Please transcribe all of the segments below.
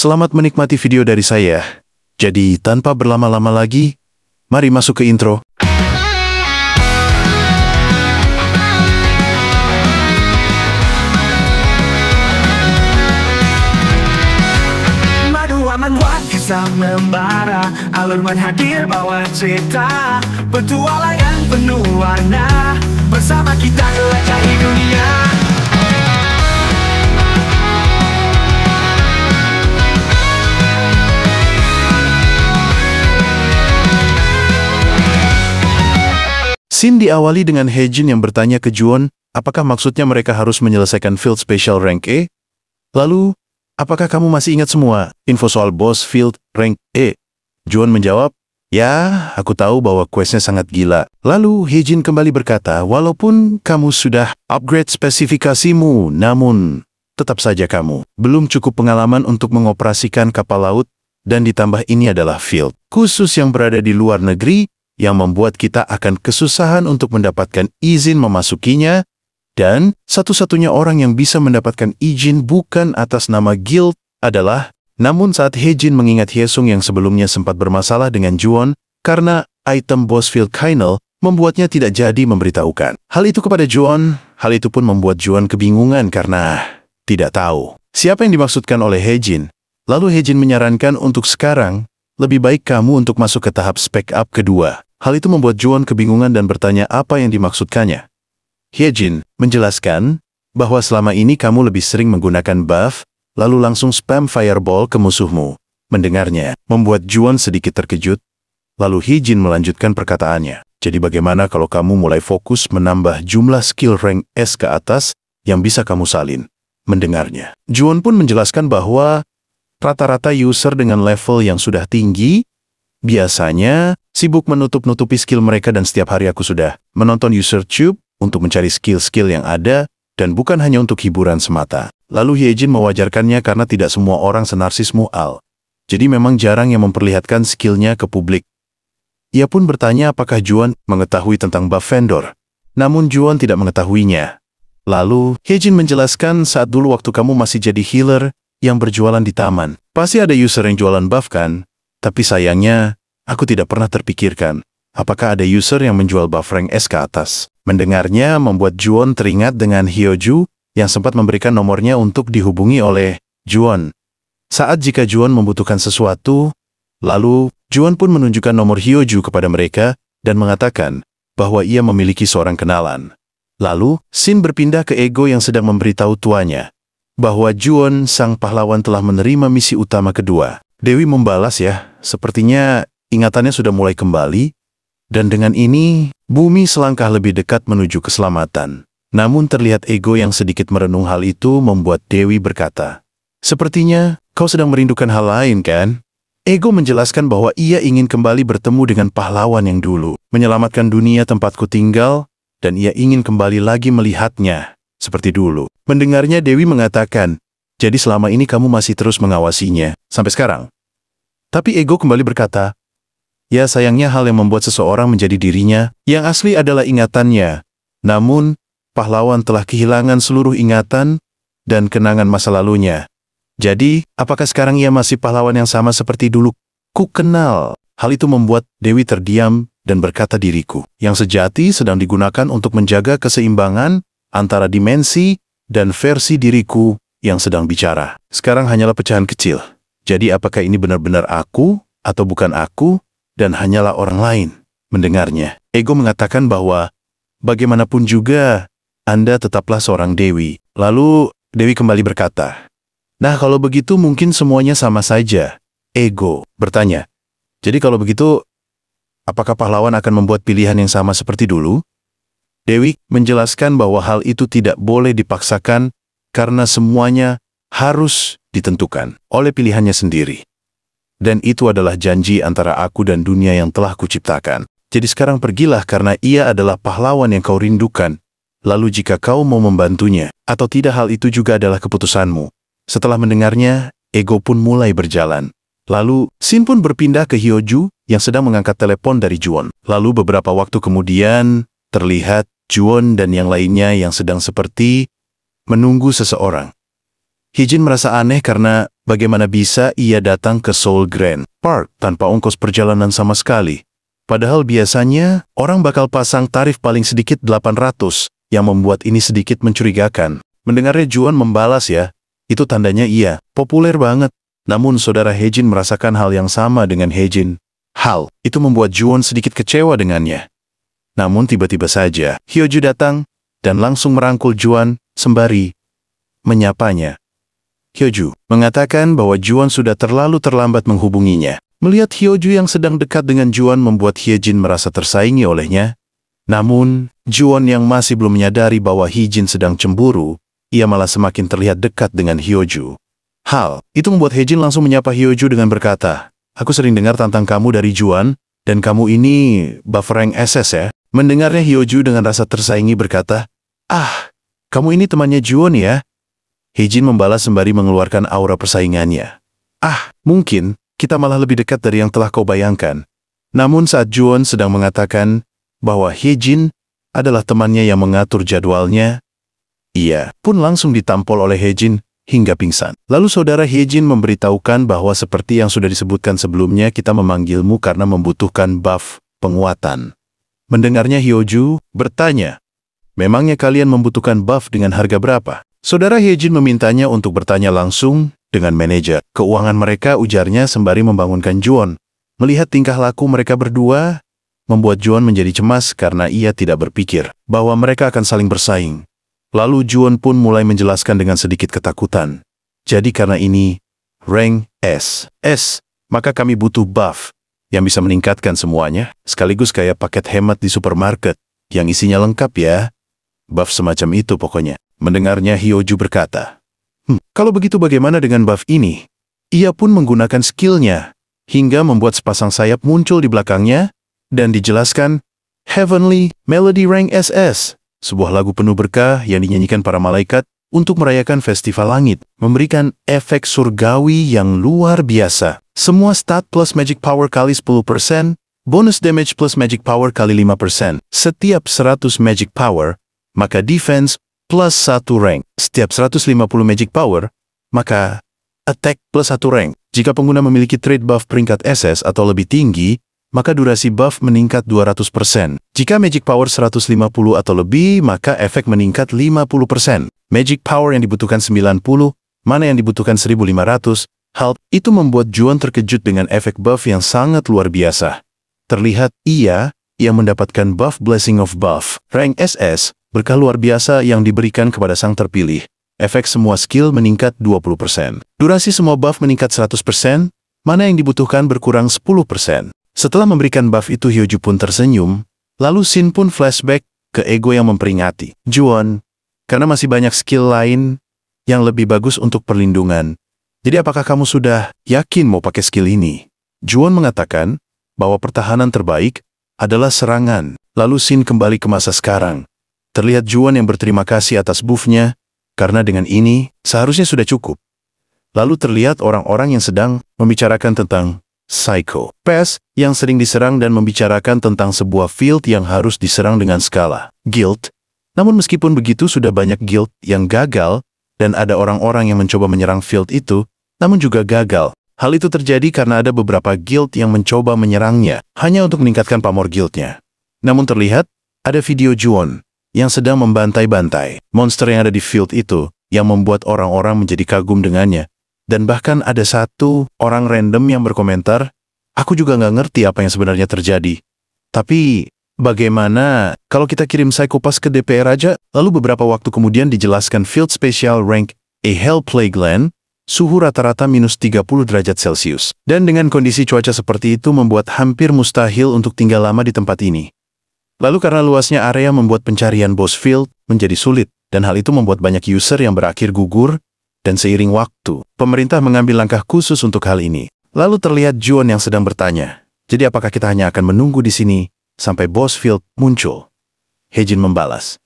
Selamat menikmati video dari saya. Jadi, tanpa berlama-lama lagi, mari masuk ke intro. Madu aman kisah membara, alurman hadir bawa cerita, petualangan penuh warna, bersama kita jelajahi dunia. Scene diawali dengan Hae-jin yang bertanya ke Juwon, apakah maksudnya mereka harus menyelesaikan Field Special Rank E? Lalu, apakah kamu masih ingat semua info soal Boss Field Rank E? Juwon menjawab, ya, aku tahu bahwa questnya sangat gila. Lalu, Hae-jin kembali berkata, walaupun kamu sudah upgrade spesifikasimu, namun tetap saja kamu belum cukup pengalaman untuk mengoperasikan kapal laut, dan ditambah ini adalah field khusus yang berada di luar negeri, yang membuat kita akan kesusahan untuk mendapatkan izin memasukinya, dan satu-satunya orang yang bisa mendapatkan izin bukan atas nama guild adalah. Namun saat Hae-jin mengingat Hye-sung yang sebelumnya sempat bermasalah dengan Juwon karena item Boss Field Kernel membuatnya tidak jadi memberitahukan hal itu kepada Juwon, hal itu pun membuat Juwon kebingungan karena tidak tahu siapa yang dimaksudkan oleh Hae-jin. Lalu Hae-jin menyarankan untuk sekarang, lebih baik kamu untuk masuk ke tahap spec up kedua. Hal itu membuat Juwon kebingungan dan bertanya apa yang dimaksudkannya. Hae-jin menjelaskan bahwa selama ini kamu lebih sering menggunakan buff, lalu langsung spam fireball ke musuhmu. Mendengarnya, membuat Juwon sedikit terkejut. Lalu Hae-jin melanjutkan perkataannya. Jadi bagaimana kalau kamu mulai fokus menambah jumlah skill rank S ke atas yang bisa kamu salin? Mendengarnya, Juwon pun menjelaskan bahwa rata-rata user dengan level yang sudah tinggi biasanya sibuk menutup-nutupi skill mereka, dan setiap hari aku sudah menonton user tube untuk mencari skill-skill yang ada, dan bukan hanya untuk hiburan semata. Lalu Hae-jin mewajarkannya karena tidak semua orang senarsis Mu'al. Jadi memang jarang yang memperlihatkan skillnya ke publik. Ia pun bertanya apakah Juwon mengetahui tentang buff vendor. Namun Juwon tidak mengetahuinya. Lalu Hae-jin menjelaskan saat dulu waktu kamu masih jadi healer yang berjualan di taman. Pasti ada user yang jualan buff kan? Tapi sayangnya, aku tidak pernah terpikirkan, apakah ada user yang menjual buff rank S ke atas. Mendengarnya membuat Juwon teringat dengan Hyo-ju yang sempat memberikan nomornya untuk dihubungi oleh Juwon. Saat jika Juwon membutuhkan sesuatu, lalu Juwon pun menunjukkan nomor Hyo-ju kepada mereka dan mengatakan bahwa ia memiliki seorang kenalan. Lalu, Shin berpindah ke Ego yang sedang memberitahu tuanya bahwa Juwon, sang pahlawan, telah menerima misi utama kedua. Dewi membalas ya, sepertinya ingatannya sudah mulai kembali, dan dengan ini, bumi selangkah lebih dekat menuju keselamatan. Namun terlihat Ego yang sedikit merenung hal itu membuat Dewi berkata, sepertinya kau sedang merindukan hal lain kan? Ego menjelaskan bahwa ia ingin kembali bertemu dengan pahlawan yang dulu, menyelamatkan dunia tempatku tinggal, dan ia ingin kembali lagi melihatnya, seperti dulu. Mendengarnya Dewi mengatakan, jadi selama ini kamu masih terus mengawasinya, sampai sekarang. Tapi Ego kembali berkata, ya sayangnya hal yang membuat seseorang menjadi dirinya, yang asli adalah ingatannya. Namun, pahlawan telah kehilangan seluruh ingatan dan kenangan masa lalunya. Jadi, apakah sekarang ia masih pahlawan yang sama seperti dulu? Ku kenal. Hal itu membuat Dewi terdiam dan berkata diriku, yang sejati sedang digunakan untuk menjaga keseimbangan antara dimensi dan versi diriku yang sedang bicara. Sekarang hanyalah pecahan kecil. Jadi apakah ini benar-benar aku atau bukan aku dan hanyalah orang lain? Mendengarnya, Ego mengatakan bahwa bagaimanapun juga Anda tetaplah seorang Dewi. Lalu Dewi kembali berkata, nah kalau begitu mungkin semuanya sama saja. Ego bertanya, jadi kalau begitu apakah pahlawan akan membuat pilihan yang sama seperti dulu? Dewi menjelaskan bahwa hal itu tidak boleh dipaksakan karena semuanya harus ditentukan oleh pilihannya sendiri. Dan itu adalah janji antara aku dan dunia yang telah kuciptakan. Jadi sekarang pergilah karena ia adalah pahlawan yang kau rindukan. Lalu jika kau mau membantunya atau tidak, hal itu juga adalah keputusanmu. Setelah mendengarnya, Ego pun mulai berjalan. Lalu Shin pun berpindah ke Hyo-ju yang sedang mengangkat telepon dari Juwon. Lalu beberapa waktu kemudian terlihat Juwon dan yang lainnya yang sedang seperti menunggu seseorang. Hee-jin merasa aneh karena bagaimana bisa ia datang ke Seoul Grand Park tanpa ongkos perjalanan sama sekali. Padahal biasanya orang bakal pasang tarif paling sedikit 800, yang membuat ini sedikit mencurigakan. Mendengarnya Juwon membalas ya, itu tandanya ia populer banget. Namun saudara Hee-jin merasakan hal yang sama dengan Hee-jin. Hal itu membuat Juwon sedikit kecewa dengannya. Namun tiba-tiba saja Hyo-ju datang dan langsung merangkul Juwon sembari menyapanya. Hyo-ju mengatakan bahwa Juwon sudah terlalu terlambat menghubunginya. Melihat Hyo-ju yang sedang dekat dengan Juwon membuat Hee-jin merasa tersaingi olehnya. Namun, Juwon yang masih belum menyadari bahwa Hee-jin sedang cemburu, ia malah semakin terlihat dekat dengan Hyo-ju. Hal itu membuat Hee-jin langsung menyapa Hyo-ju dengan berkata, "Aku sering dengar tentang kamu dari Juwon, dan kamu ini buff rank SS ya?" Mendengarnya Hyo-ju dengan rasa tersaingi berkata, "Ah, kamu ini temannya Juwon ya?" Hee-jin membalas sembari mengeluarkan aura persaingannya. "Ah, mungkin kita malah lebih dekat dari yang telah kau bayangkan." Namun saat Juwon sedang mengatakan bahwa Hee-jin adalah temannya yang mengatur jadwalnya, ia pun langsung ditampol oleh Hee-jin hingga pingsan. Lalu saudara Hee-jin memberitahukan bahwa seperti yang sudah disebutkan sebelumnya, kita memanggilmu karena membutuhkan buff penguatan. Mendengarnya Hyo-ju bertanya, "Memangnya kalian membutuhkan buff dengan harga berapa?" Saudara Hee-jin memintanya untuk bertanya langsung dengan manajer keuangan mereka, ujarnya sembari membangunkan Juwon. Melihat tingkah laku mereka berdua, membuat Juwon menjadi cemas karena ia tidak berpikir bahwa mereka akan saling bersaing. Lalu Juwon pun mulai menjelaskan dengan sedikit ketakutan. "Jadi karena ini rank SS, maka kami butuh buff yang bisa meningkatkan semuanya, sekaligus kayak paket hemat di supermarket yang isinya lengkap ya. Buff semacam itu pokoknya." Mendengarnya Hyo-ju berkata, "Kalau begitu bagaimana dengan buff ini?" Ia pun menggunakan skillnya hingga membuat sepasang sayap muncul di belakangnya dan dijelaskan, "Heavenly Melody Rank SS." Sebuah lagu penuh berkah yang dinyanyikan para malaikat untuk merayakan festival langit, memberikan efek surgawi yang luar biasa. Semua stat plus magic power kali 10%, bonus damage plus magic power kali 5%. Setiap 100 magic power, maka defense plus 1 rank. Setiap 150 magic power, maka attack plus 1 rank. Jika pengguna memiliki trait buff peringkat SS atau lebih tinggi, maka durasi buff meningkat 200%. Jika magic power 150 atau lebih, maka efek meningkat 50%. Magic power yang dibutuhkan 90, mana yang dibutuhkan 1500. Hal itu membuat Juwon terkejut dengan efek buff yang sangat luar biasa. Terlihat ia yang mendapatkan buff Blessing of Buff rank SS, berkah luar biasa yang diberikan kepada sang terpilih. Efek semua skill meningkat 20%. Durasi semua buff meningkat 100%, mana yang dibutuhkan berkurang 10%. Setelah memberikan buff itu, Hyo-ju pun tersenyum, lalu Shin pun flashback ke ego yang memperingati Juwon, karena masih banyak skill lain yang lebih bagus untuk perlindungan. Jadi apakah kamu sudah yakin mau pakai skill ini? Juwon mengatakan bahwa pertahanan terbaik adalah serangan. Lalu Shin kembali ke masa sekarang. Terlihat Juwon yang berterima kasih atas buffnya, karena dengan ini seharusnya sudah cukup. Lalu terlihat orang-orang yang sedang membicarakan tentang Psycho Pass yang sering diserang dan membicarakan tentang sebuah field yang harus diserang dengan skala guild. Namun meskipun begitu, sudah banyak guild yang gagal dan ada orang-orang yang mencoba menyerang field itu, namun juga gagal. Hal itu terjadi karena ada beberapa guild yang mencoba menyerangnya hanya untuk meningkatkan pamor guildnya. Namun terlihat ada video Juwon yang sedang membantai-bantai monster yang ada di field itu, yang membuat orang-orang menjadi kagum dengannya. Dan bahkan ada satu orang random yang berkomentar, "Aku juga nggak ngerti apa yang sebenarnya terjadi. Tapi bagaimana kalau kita kirim Psycho Pass ke DPR aja?" Lalu beberapa waktu kemudian dijelaskan Field Special Rank A Hell Plague Land, suhu rata-rata minus 30 derajat Celcius. Dan dengan kondisi cuaca seperti itu membuat hampir mustahil untuk tinggal lama di tempat ini. Lalu karena luasnya area membuat pencarian boss field menjadi sulit, dan hal itu membuat banyak user yang berakhir gugur. Dan seiring waktu, pemerintah mengambil langkah khusus untuk hal ini. Lalu terlihat Juwon yang sedang bertanya, "Jadi apakah kita hanya akan menunggu di sini sampai boss field muncul?" Hee-jin membalas,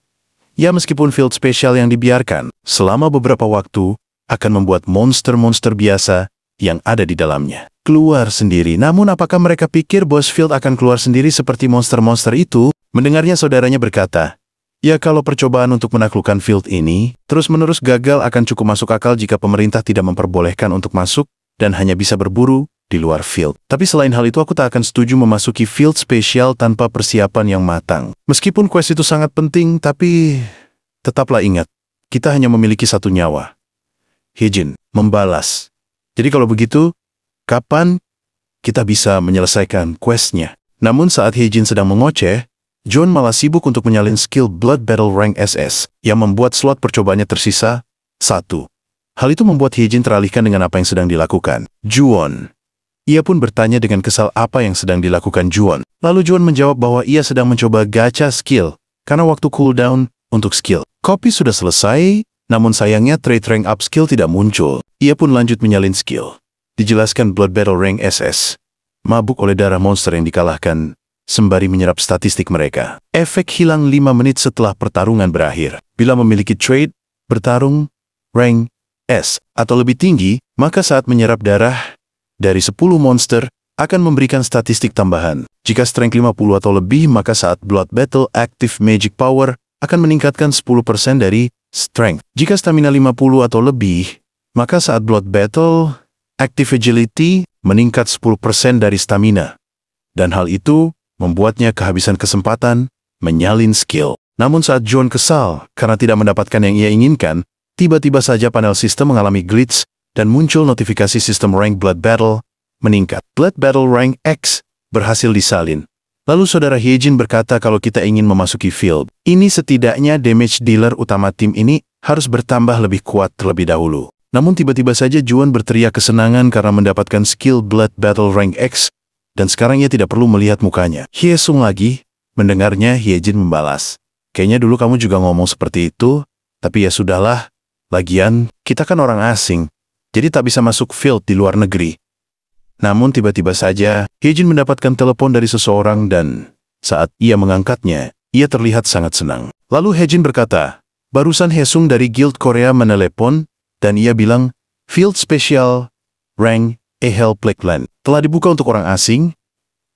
"Ya, meskipun field spesial yang dibiarkan selama beberapa waktu akan membuat monster-monster biasa yang ada di dalamnya keluar sendiri. Namun apakah mereka pikir boss field akan keluar sendiri seperti monster-monster itu?" Mendengarnya saudaranya berkata, Ya kalau percobaan untuk menaklukkan field ini terus-menerus gagal akan cukup masuk akal jika pemerintah tidak memperbolehkan untuk masuk dan hanya bisa berburu di luar field. Tapi selain hal itu aku tak akan setuju memasuki field spesial tanpa persiapan yang matang. Meskipun quest itu sangat penting, tapi tetaplah ingat, kita hanya memiliki satu nyawa. Hyejin membalas. Jadi kalau begitu, kapan kita bisa menyelesaikan questnya? Namun saat Hyejin sedang mengoceh, John malah sibuk untuk menyalin skill Blood Battle Rank SS yang membuat slot percobaannya tersisa 1. Hal itu membuat Hyejin teralihkan dengan apa yang sedang dilakukan. Juwon. Ia pun bertanya dengan kesal apa yang sedang dilakukan Juwon. Lalu Juwon menjawab bahwa ia sedang mencoba gacha skill karena waktu cooldown untuk skill Copy sudah selesai, namun sayangnya trade rank up skill tidak muncul. Ia pun lanjut menyalin skill. Dijelaskan Blood Battle Rank SS. Mabuk oleh darah monster yang dikalahkan sembari menyerap statistik mereka. Efek hilang 5 menit setelah pertarungan berakhir. Bila memiliki trade, bertarung, rank S, atau lebih tinggi, maka saat menyerap darah dari 10 monster akan memberikan statistik tambahan. Jika strength 50 atau lebih, maka saat Blood Battle Active Magic Power akan meningkatkan 10% dari strength. Jika stamina 50 atau lebih, maka saat Blood Battle Active Agility meningkat 10% dari stamina. Dan hal itu membuatnya kehabisan kesempatan menyalin skill. Namun saat John kesal karena tidak mendapatkan yang ia inginkan, tiba-tiba saja panel sistem mengalami glitch dan muncul notifikasi sistem rank Blood Battle meningkat. Blood Battle Rank X berhasil disalin. Lalu saudara Hyejin berkata kalau kita ingin memasuki field, ini setidaknya damage dealer utama tim ini harus bertambah lebih kuat terlebih dahulu. Namun tiba-tiba saja Juwon berteriak kesenangan karena mendapatkan skill Blood Battle Rank X, dan sekarang ia tidak perlu melihat mukanya. Hyesung lagi, mendengarnya Hyejin membalas. Kayaknya dulu kamu juga ngomong seperti itu, tapi ya sudahlah. Lagian, kita kan orang asing, jadi tak bisa masuk field di luar negeri. Namun tiba-tiba saja, Hyejin mendapatkan telepon dari seseorang dan saat ia mengangkatnya, ia terlihat sangat senang. Lalu Hyejin berkata, barusan Hyesung dari Guild Korea menelepon, dan ia bilang, Field Special Rank Hell Plague Land telah dibuka untuk orang asing,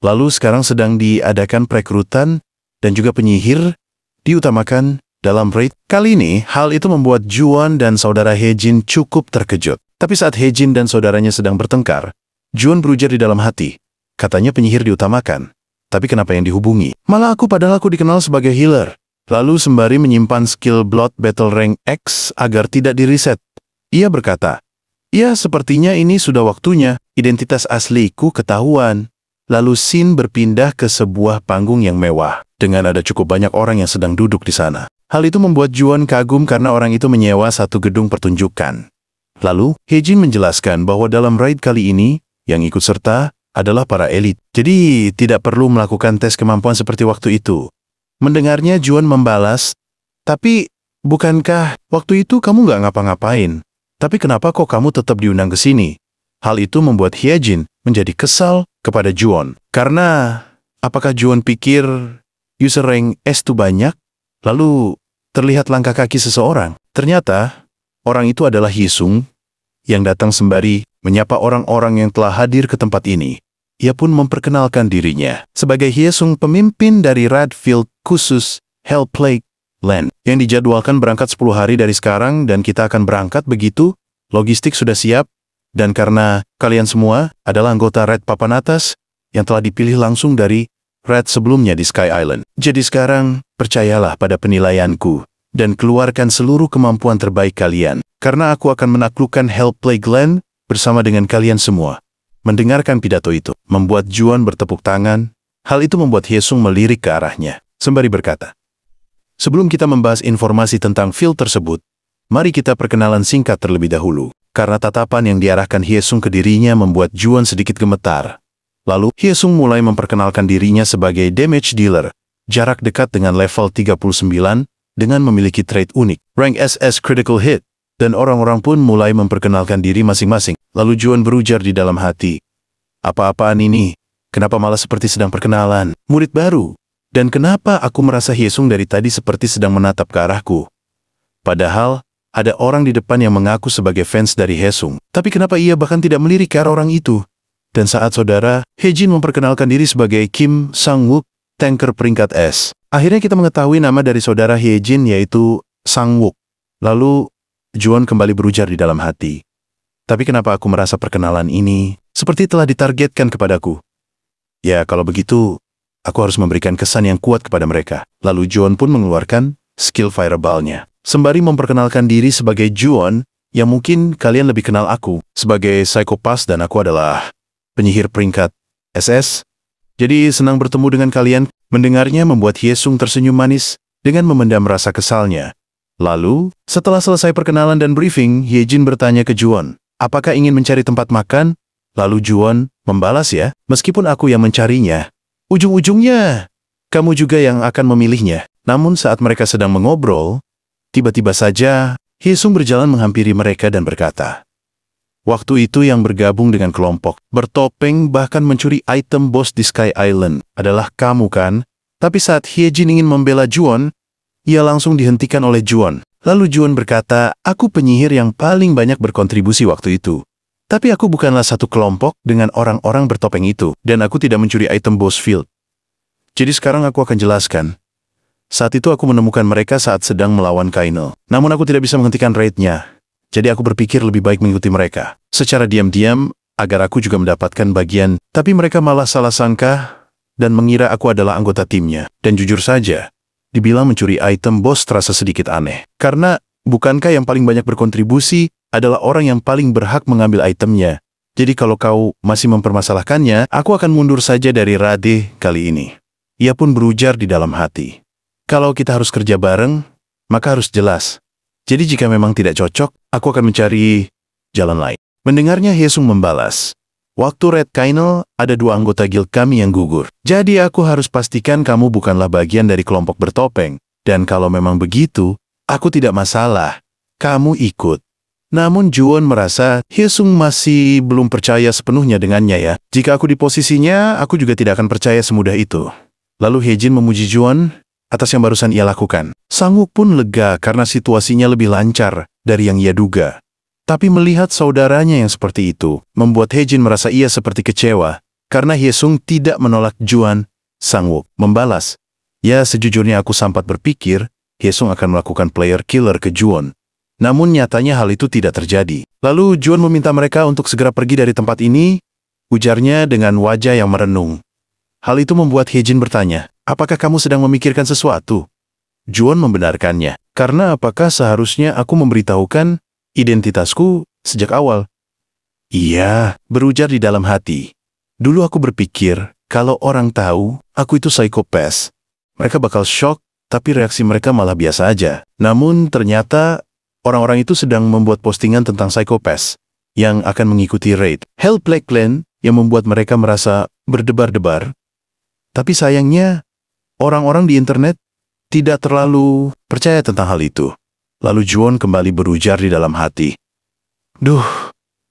lalu sekarang sedang diadakan perekrutan dan juga penyihir diutamakan dalam raid. Kali ini, hal itu membuat Juwon dan saudara Hyejin cukup terkejut. Tapi saat Hyejin dan saudaranya sedang bertengkar, Juwon berujar di dalam hati. Katanya penyihir diutamakan. Tapi kenapa yang dihubungi? Malah aku padahal aku dikenal sebagai healer. Lalu sembari menyimpan skill Blood Battle Rank X agar tidak di-reset, ia berkata, ya, sepertinya ini sudah waktunya, identitas asliku ketahuan. Lalu Shin berpindah ke sebuah panggung yang mewah, dengan ada cukup banyak orang yang sedang duduk di sana. Hal itu membuat Juwon kagum karena orang itu menyewa satu gedung pertunjukan. Lalu, Hyejin menjelaskan bahwa dalam raid kali ini, yang ikut serta adalah para elit. Jadi, tidak perlu melakukan tes kemampuan seperti waktu itu. Mendengarnya Juwon membalas, tapi, bukankah waktu itu kamu nggak ngapa-ngapain? Tapi kenapa kok kamu tetap diundang ke sini? Hal itu membuat Hyejin menjadi kesal kepada Juwon. Karena, apakah Juwon pikir user rank S itu banyak? Lalu, terlihat langkah kaki seseorang. Ternyata, orang itu adalah Hyesung yang datang sembari menyapa orang-orang yang telah hadir ke tempat ini. Ia pun memperkenalkan dirinya sebagai Hyesung, pemimpin dari Radfield khusus Hell Plague Land yang dijadwalkan berangkat 10 hari dari sekarang dan kita akan berangkat begitu, logistik sudah siap, dan karena kalian semua adalah anggota Red Papan Atas yang telah dipilih langsung dari Red sebelumnya di Sky Island. Jadi sekarang, percayalah pada penilaianku dan keluarkan seluruh kemampuan terbaik kalian, karena aku akan menaklukkan Hell Plague Land bersama dengan kalian semua. Mendengarkan pidato itu, membuat Juwon bertepuk tangan. Hal itu membuat Hyesung melirik ke arahnya, sembari berkata, sebelum kita membahas informasi tentang field tersebut, mari kita perkenalan singkat terlebih dahulu. Karena tatapan yang diarahkan Hyesung ke dirinya membuat Juwon sedikit gemetar. Lalu, Hyesung mulai memperkenalkan dirinya sebagai damage dealer, jarak dekat dengan level 39, dengan memiliki trait unik, rank SS Critical Hit, dan orang-orang pun mulai memperkenalkan diri masing-masing. Lalu Juwon berujar di dalam hati, apa-apaan ini? Kenapa malah seperti sedang perkenalan? Murid baru? Dan kenapa aku merasa Hyesung dari tadi seperti sedang menatap ke arahku? Padahal, ada orang di depan yang mengaku sebagai fans dari Hyesung. Tapi kenapa ia bahkan tidak melirik ke arah orang itu? Dan saat saudara Hyejin memperkenalkan diri sebagai Kim Sang-wook, tanker peringkat S, Akhirnya kita mengetahui nama dari saudara Hyejin yaitu Sang-wook. Lalu Juwon kembali berujar di dalam hati. Tapi kenapa aku merasa perkenalan ini seperti telah ditargetkan kepadaku? Ya, kalau begitu, aku harus memberikan kesan yang kuat kepada mereka. Lalu Juwon pun mengeluarkan skill fireball-nya. Sembari memperkenalkan diri sebagai Juwon, yang mungkin kalian lebih kenal aku sebagai psikopas dan aku adalah penyihir peringkat SS. Jadi senang bertemu dengan kalian. Mendengarnya membuat Hyesung tersenyum manis dengan memendam rasa kesalnya. Lalu, setelah selesai perkenalan dan briefing, Hyejin bertanya ke Juwon, apakah ingin mencari tempat makan? Lalu Juwon membalas ya, meskipun aku yang mencarinya. Ujung-ujungnya, kamu juga yang akan memilihnya. Namun saat mereka sedang mengobrol, tiba-tiba saja Hyesung berjalan menghampiri mereka dan berkata, waktu itu yang bergabung dengan kelompok, bertopeng bahkan mencuri item bos di Sky Island adalah kamu kan? Tapi saat Hyejin ingin membela Juwon, ia langsung dihentikan oleh Juwon. Lalu Juwon berkata, aku penyihir yang paling banyak berkontribusi waktu itu. Tapi aku bukanlah satu kelompok dengan orang-orang bertopeng itu, dan aku tidak mencuri item boss field. Jadi sekarang aku akan jelaskan. Saat itu aku menemukan mereka saat sedang melawan Kainel. Namun aku tidak bisa menghentikan raid-nya. Jadi aku berpikir lebih baik mengikuti mereka. Secara diam-diam, agar aku juga mendapatkan bagian. Tapi mereka malah salah sangka dan mengira aku adalah anggota timnya. Dan jujur saja, dibilang mencuri item bos terasa sedikit aneh. Karena bukankah yang paling banyak berkontribusi adalah orang yang paling berhak mengambil itemnya. Jadi kalau kau masih mempermasalahkannya, aku akan mundur saja dari Rade kali ini. Ia pun berujar di dalam hati. Kalau kita harus kerja bareng, maka harus jelas. Jadi jika memang tidak cocok, aku akan mencari jalan lain. Mendengarnya Hyesung membalas, waktu Red Kainel ada 2 anggota guild kami yang gugur. Jadi aku harus pastikan kamu bukanlah bagian dari kelompok bertopeng. Dan kalau memang begitu, aku tidak masalah. Kamu ikut. Namun Juwon merasa Hyesung masih belum percaya sepenuhnya dengannya ya. Jika aku di posisinya, aku juga tidak akan percaya semudah itu. Lalu Hyejin memuji Juwon atas yang barusan ia lakukan. Sang-wook pun lega karena situasinya lebih lancar dari yang ia duga. Tapi melihat saudaranya yang seperti itu, membuat Hyejin merasa ia seperti kecewa karena Hyesung tidak menolak Juwon. Sang-wook membalas, ya sejujurnya aku sempat berpikir Hyesung akan melakukan player killer ke Juwon. Namun nyatanya hal itu tidak terjadi. Lalu Juwon meminta mereka untuk segera pergi dari tempat ini, ujarnya dengan wajah yang merenung. Hal itu membuat Hyejin bertanya, apakah kamu sedang memikirkan sesuatu? Juwon membenarkannya, karena apakah seharusnya aku memberitahukan identitasku sejak awal? Iya, berujar di dalam hati. Dulu aku berpikir, kalau orang tahu aku itu psikopas, mereka bakal shock, tapi reaksi mereka malah biasa aja. Namun ternyata orang-orang itu sedang membuat postingan tentang psikopas yang akan mengikuti raid Hell Plague Clan yang membuat mereka merasa berdebar-debar. Tapi sayangnya, orang-orang di internet tidak terlalu percaya tentang hal itu. Lalu Juwon kembali berujar di dalam hati. Duh,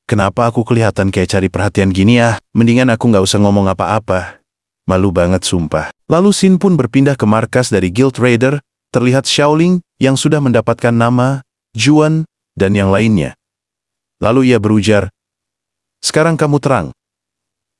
kenapa aku kelihatan kayak cari perhatian gini ya? Mendingan aku nggak usah ngomong apa-apa. Malu banget sumpah. Lalu Shin pun berpindah ke markas dari Guild Raider. Terlihat Xiaoling yang sudah mendapatkan nama, Juwon, dan yang lainnya. Lalu ia berujar, sekarang kamu terang.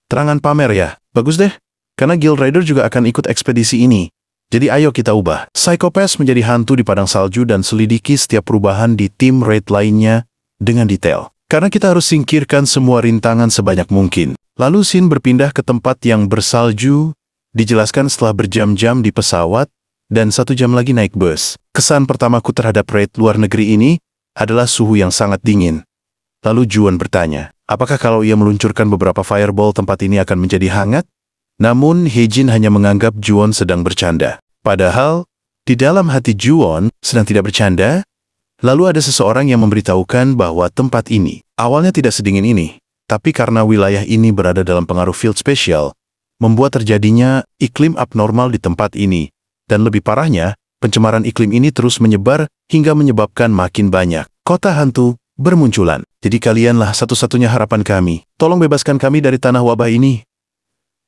Terangan pamer ya? Bagus deh. Karena Guild Raider juga akan ikut ekspedisi ini. Jadi ayo kita ubah. Psikopas menjadi hantu di padang salju dan selidiki setiap perubahan di tim raid lainnya dengan detail. Karena kita harus singkirkan semua rintangan sebanyak mungkin. Lalu Shin berpindah ke tempat yang bersalju, dijelaskan setelah berjam-jam di pesawat, dan 1 jam lagi naik bus. Kesan pertamaku terhadap raid luar negeri ini adalah suhu yang sangat dingin. Lalu Juwon bertanya, apakah kalau ia meluncurkan beberapa fireball tempat ini akan menjadi hangat? Namun Hyejin hanya menganggap Juwon sedang bercanda. Padahal, di dalam hati Juwon sedang tidak bercanda. Lalu ada seseorang yang memberitahukan bahwa tempat ini awalnya tidak sedingin ini. Tapi karena wilayah ini berada dalam pengaruh field special, membuat terjadinya iklim abnormal di tempat ini. Dan lebih parahnya, pencemaran iklim ini terus menyebar hingga menyebabkan makin banyak kota hantu bermunculan. Jadi kalianlah satu-satunya harapan kami. Tolong bebaskan kami dari tanah wabah ini.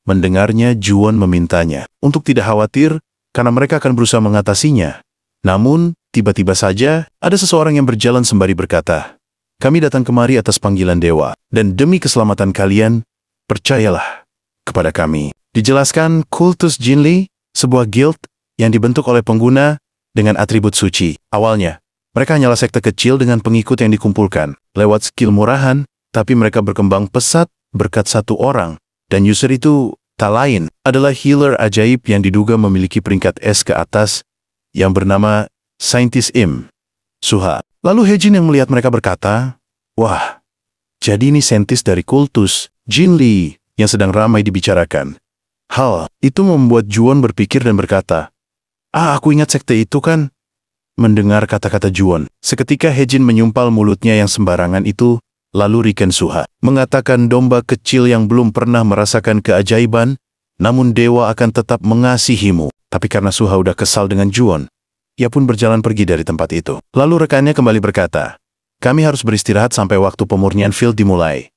Mendengarnya, Juwon memintanya untuk tidak khawatir karena mereka akan berusaha mengatasinya. Namun, tiba-tiba saja ada seseorang yang berjalan sembari berkata, kami datang kemari atas panggilan dewa, dan demi keselamatan kalian, percayalah kepada kami. Dijelaskan, Kultus Jinli, sebuah guild yang dibentuk oleh pengguna dengan atribut suci. Awalnya, mereka hanyalah sekte kecil dengan pengikut yang dikumpulkan lewat skill murahan, tapi mereka berkembang pesat berkat satu orang, dan user itu tak lain adalah healer ajaib yang diduga memiliki peringkat S ke atas yang bernama Saintis Im Suha. Lalu Hejin yang melihat mereka berkata, "Wah, jadi ini saintis dari kultus Jin Li yang sedang ramai dibicarakan." Hal itu membuat Juwon berpikir dan berkata, aku ingat sekte itu kan?" Mendengar kata-kata Juwon, seketika Hejin menyumpal mulutnya yang sembarangan itu, lalu Riken Suha mengatakan domba kecil yang belum pernah merasakan keajaiban, namun dewa akan tetap mengasihimu. Tapi karena Suha udah kesal dengan Juwon, ia pun berjalan pergi dari tempat itu. Lalu rekannya kembali berkata, "Kami harus beristirahat sampai waktu pemurnian field dimulai.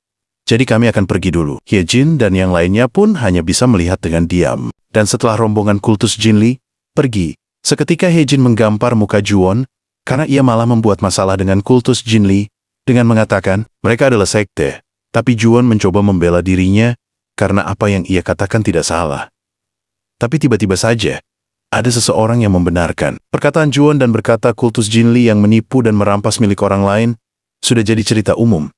Jadi kami akan pergi dulu." Hejin dan yang lainnya pun hanya bisa melihat dengan diam. Dan setelah rombongan kultus Jin Li pergi, seketika Hejin menggampar muka Juwon karena ia malah membuat masalah dengan kultus Jin Li dengan mengatakan mereka adalah sekte. Tapi Juwon mencoba membela dirinya karena apa yang ia katakan tidak salah. Tapi tiba-tiba saja ada seseorang yang membenarkan perkataan Juwon dan berkata kultus Jin Li yang menipu dan merampas milik orang lain sudah jadi cerita umum,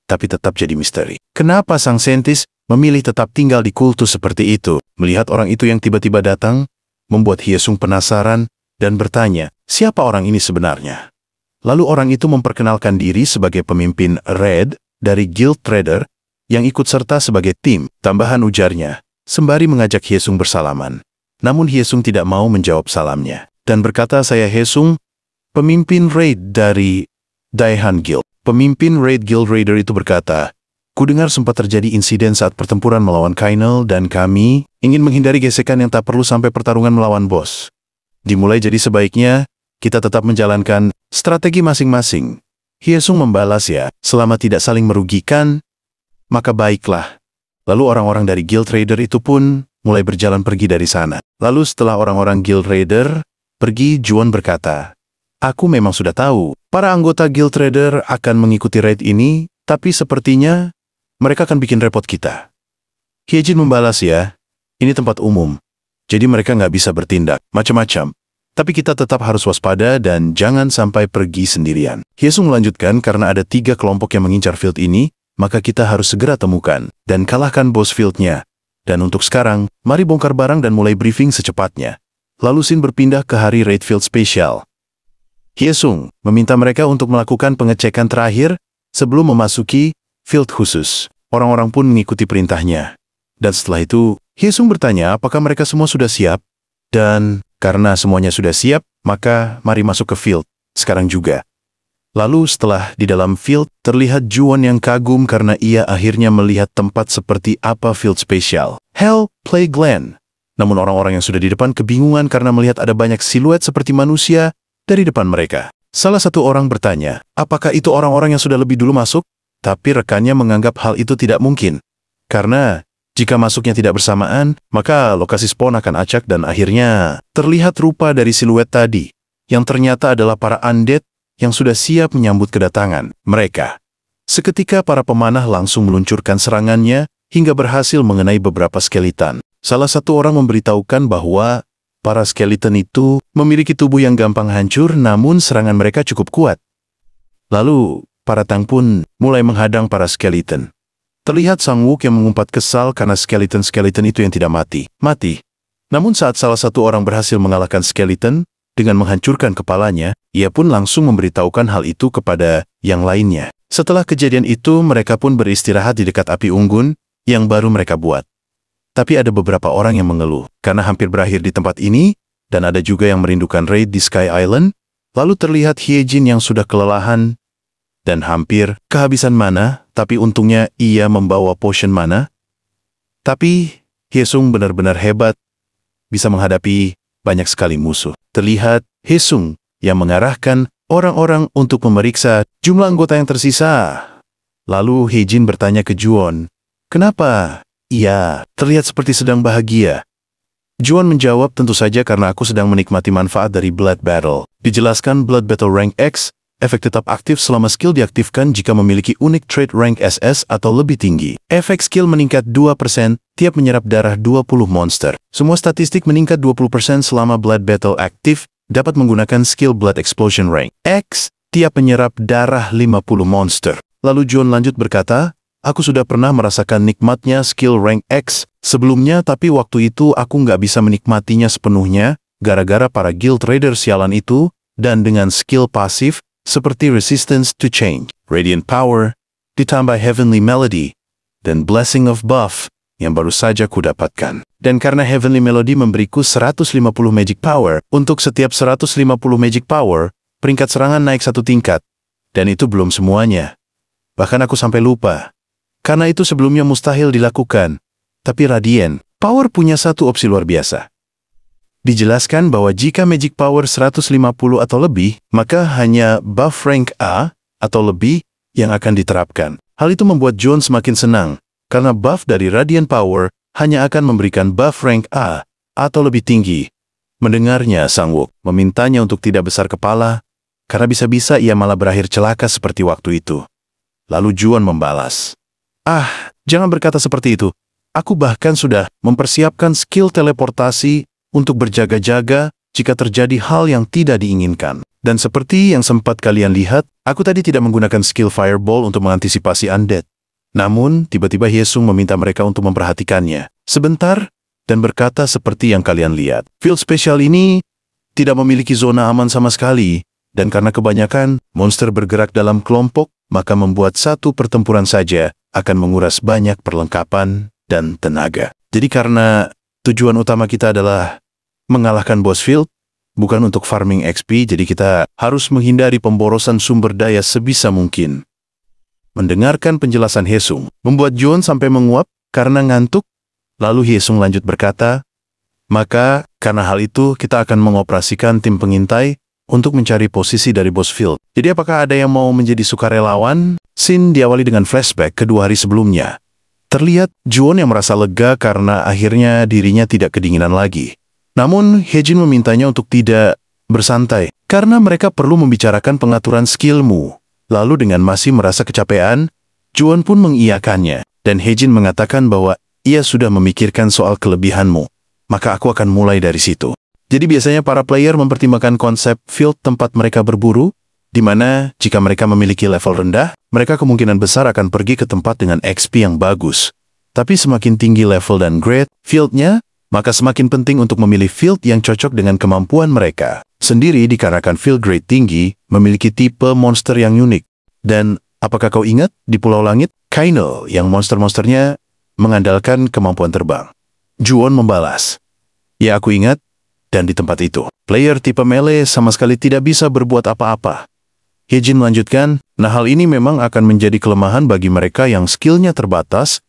tapi tetap jadi misteri. Kenapa sang saintis memilih tetap tinggal di kultus seperti itu? Melihat orang itu yang tiba-tiba datang, membuat Hyesung penasaran dan bertanya, siapa orang ini sebenarnya? Lalu orang itu memperkenalkan diri sebagai pemimpin Red dari Guild Trader yang ikut serta sebagai tim tambahan, ujarnya, sembari mengajak Hyesung bersalaman. Namun Hyesung tidak mau menjawab salamnya dan berkata, "Saya Hyesung, pemimpin Raid dari Daehan Guild." Pemimpin Raid Guild Raider itu berkata, "Kudengar sempat terjadi insiden saat pertempuran melawan Kainel dan kami ingin menghindari gesekan yang tak perlu sampai pertarungan melawan bos. Dimulai, jadi sebaiknya kita tetap menjalankan strategi masing-masing." Hyesung membalas, "Ya, selama tidak saling merugikan, maka baiklah." Lalu orang-orang dari Guild Raider itu pun mulai berjalan pergi dari sana. Lalu setelah orang-orang Guild Raider pergi, Juwon berkata, "Aku memang sudah tahu para anggota Guild Trader akan mengikuti raid ini, tapi sepertinya mereka akan bikin repot kita." Hyejin membalas, "Ya, ini tempat umum, jadi mereka nggak bisa bertindak macam-macam. Tapi kita tetap harus waspada dan jangan sampai pergi sendirian." Hyesung melanjutkan, "Karena ada 3 kelompok yang mengincar field ini, maka kita harus segera temukan dan kalahkan bos fieldnya. Dan untuk sekarang, mari bongkar barang dan mulai briefing secepatnya." Lalu Sin berpindah ke hari raid field spesial. Hyesung meminta mereka untuk melakukan pengecekan terakhir sebelum memasuki field khusus. Orang-orang pun mengikuti perintahnya. Dan setelah itu, Hyesung bertanya apakah mereka semua sudah siap. Dan karena semuanya sudah siap, maka mari masuk ke field sekarang juga. Lalu setelah di dalam field, terlihat Juwon yang kagum karena ia akhirnya melihat tempat seperti apa field spesial. Hell Play Glen. Namun orang-orang yang sudah di depan kebingungan karena melihat ada banyak siluet seperti manusia dari depan mereka. Salah satu orang bertanya, apakah itu orang-orang yang sudah lebih dulu masuk? Tapi rekannya menganggap hal itu tidak mungkin. Karena jika masuknya tidak bersamaan, maka lokasi spawn akan acak dan akhirnya terlihat rupa dari siluet tadi, yang ternyata adalah para undead yang sudah siap menyambut kedatangan mereka. Seketika para pemanah langsung meluncurkan serangannya hingga berhasil mengenai beberapa skeleton. Salah satu orang memberitahukan bahwa para skeleton itu memiliki tubuh yang gampang hancur, namun serangan mereka cukup kuat. Lalu, para Tang pun mulai menghadang para skeleton. Terlihat Sang Wook yang mengumpat kesal karena skeleton-skeleton itu yang tidak mati. Namun saat salah satu orang berhasil mengalahkan skeleton dengan menghancurkan kepalanya, ia pun langsung memberitahukan hal itu kepada yang lainnya. Setelah kejadian itu, mereka pun beristirahat di dekat api unggun yang baru mereka buat. Tapi ada beberapa orang yang mengeluh karena hampir berakhir di tempat ini, dan ada juga yang merindukan raid di Sky Island. Lalu terlihat Hyejin yang sudah kelelahan dan hampir kehabisan mana, tapi untungnya ia membawa potion mana. Tapi Hyesung benar-benar hebat, bisa menghadapi banyak sekali musuh. Terlihat Hyesung yang mengarahkan orang-orang untuk memeriksa jumlah anggota yang tersisa. Lalu Hyejin bertanya ke Juwon, kenapa ia terlihat seperti sedang bahagia? Juwon menjawab, tentu saja karena aku sedang menikmati manfaat dari Blood Battle. Dijelaskan Blood Battle Rank X efek tetap aktif selama skill diaktifkan jika memiliki unik trait rank SS atau lebih tinggi. Efek skill meningkat 2% tiap menyerap darah 20 monster. Semua statistik meningkat 20% selama Blood Battle aktif, dapat menggunakan skill Blood Explosion rank X tiap menyerap darah 50 monster. Lalu John lanjut berkata, aku sudah pernah merasakan nikmatnya skill rank X sebelumnya, tapi waktu itu aku nggak bisa menikmatinya sepenuhnya gara-gara para guild raider sialan itu, dan dengan skill pasif seperti Resistance to Change, Radiant Power, ditambah Heavenly Melody, dan Blessing of Buff yang baru saja kudapatkan. Dan karena Heavenly Melody memberiku 150 Magic Power, untuk setiap 150 Magic Power, peringkat serangan naik 1 tingkat. Dan itu belum semuanya. Bahkan aku sampai lupa. Karena itu sebelumnya mustahil dilakukan. Tapi Radiant Power punya satu opsi luar biasa. Dijelaskan bahwa jika Magic Power 150 atau lebih, maka hanya buff rank A atau lebih yang akan diterapkan. Hal itu membuat John semakin senang, karena buff dari Radiant Power hanya akan memberikan buff rank A atau lebih tinggi. Mendengarnya, Sang-wook memintanya untuk tidak besar kepala, karena bisa-bisa ia malah berakhir celaka seperti waktu itu. Lalu John membalas, jangan berkata seperti itu. Aku bahkan sudah mempersiapkan skill teleportasi untuk berjaga-jaga jika terjadi hal yang tidak diinginkan. Dan seperti yang sempat kalian lihat, aku tadi tidak menggunakan skill Fireball untuk mengantisipasi undead. Namun, tiba-tiba Hyesung meminta mereka untuk memperhatikannya sebentar dan berkata seperti yang kalian lihat. Field Special ini tidak memiliki zona aman sama sekali, dan karena kebanyakan monster bergerak dalam kelompok, maka membuat satu pertempuran saja akan menguras banyak perlengkapan dan tenaga. Jadi karena tujuan utama kita adalah mengalahkan boss field, bukan untuk farming XP, jadi kita harus menghindari pemborosan sumber daya sebisa mungkin. Mendengarkan penjelasan Hyesung membuat John sampai menguap karena ngantuk. Lalu Hyesung lanjut berkata, maka karena hal itu kita akan mengoperasikan tim pengintai untuk mencari posisi dari boss field. Jadi apakah ada yang mau menjadi sukarelawan? Scene diawali dengan flashback kedua hari sebelumnya. Terlihat John yang merasa lega karena akhirnya dirinya tidak kedinginan lagi. Namun, Hyejin memintanya untuk tidak bersantai, karena mereka perlu membicarakan pengaturan skillmu. Lalu dengan masih merasa kecapean, John pun mengiyakannya, dan Hyejin mengatakan bahwa ia sudah memikirkan soal kelebihanmu. Maka aku akan mulai dari situ. Jadi biasanya para player mempertimbangkan konsep field tempat mereka berburu, di mana jika mereka memiliki level rendah, mereka kemungkinan besar akan pergi ke tempat dengan XP yang bagus. Tapi semakin tinggi level dan grade fieldnya, maka semakin penting untuk memilih field yang cocok dengan kemampuan mereka. Sendiri dikarenakan field grade tinggi memiliki tipe monster yang unik. Dan apakah kau ingat di Pulau Langit, Kainel yang monster-monsternya mengandalkan kemampuan terbang? Juwon membalas, ya aku ingat, dan di tempat itu, player tipe melee sama sekali tidak bisa berbuat apa-apa. Hyejin melanjutkan, nah hal ini memang akan menjadi kelemahan bagi mereka yang skillnya terbatas,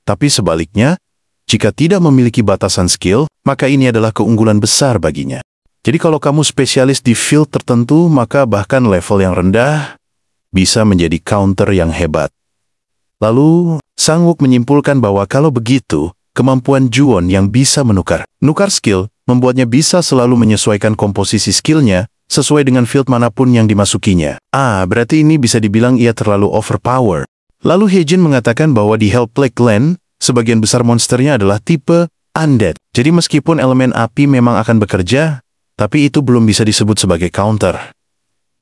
tapi sebaliknya, jika tidak memiliki batasan skill, maka ini adalah keunggulan besar baginya. Jadi kalau kamu spesialis di field tertentu, maka bahkan level yang rendah bisa menjadi counter yang hebat. Lalu, Sang-wook menyimpulkan bahwa kalau begitu, kemampuan Juwon yang bisa menukar skill, membuatnya bisa selalu menyesuaikan komposisi skillnya sesuai dengan field manapun yang dimasukinya. Berarti ini bisa dibilang ia terlalu overpower. Lalu Hyejin mengatakan bahwa di Hellplague Land, sebagian besar monsternya adalah tipe undead. Jadi meskipun elemen api memang akan bekerja, tapi itu belum bisa disebut sebagai counter.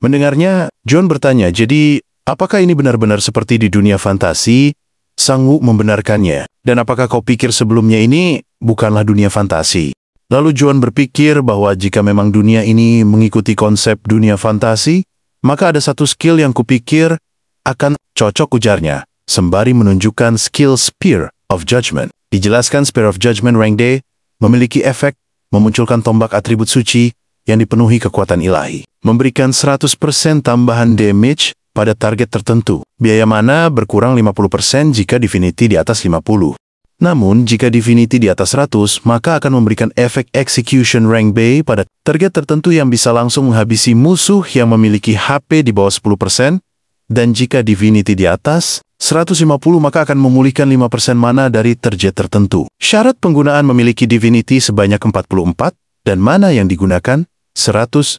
Mendengarnya, John bertanya, jadi apakah ini benar-benar seperti di dunia fantasi? Sang-wook membenarkannya. Dan apakah kau pikir sebelumnya ini bukanlah dunia fantasi? Lalu John berpikir bahwa jika memang dunia ini mengikuti konsep dunia fantasi, maka ada satu skill yang kupikir akan cocok, ujarnya, sembari menunjukkan skill Spear of Judgment. Dijelaskan Spear of Judgment rank D memiliki efek memunculkan tombak atribut suci yang dipenuhi kekuatan ilahi, memberikan 100% tambahan damage pada target tertentu. Biaya mana berkurang 50% jika Divinity di atas 50. Namun, jika Divinity di atas 100, maka akan memberikan efek Execution rank B pada target tertentu yang bisa langsung menghabisi musuh yang memiliki HP di bawah 10%, dan jika Divinity di atas 150 maka akan memulihkan 5% mana dari target tertentu. Syarat penggunaan memiliki Divinity sebanyak 44, dan mana yang digunakan 150.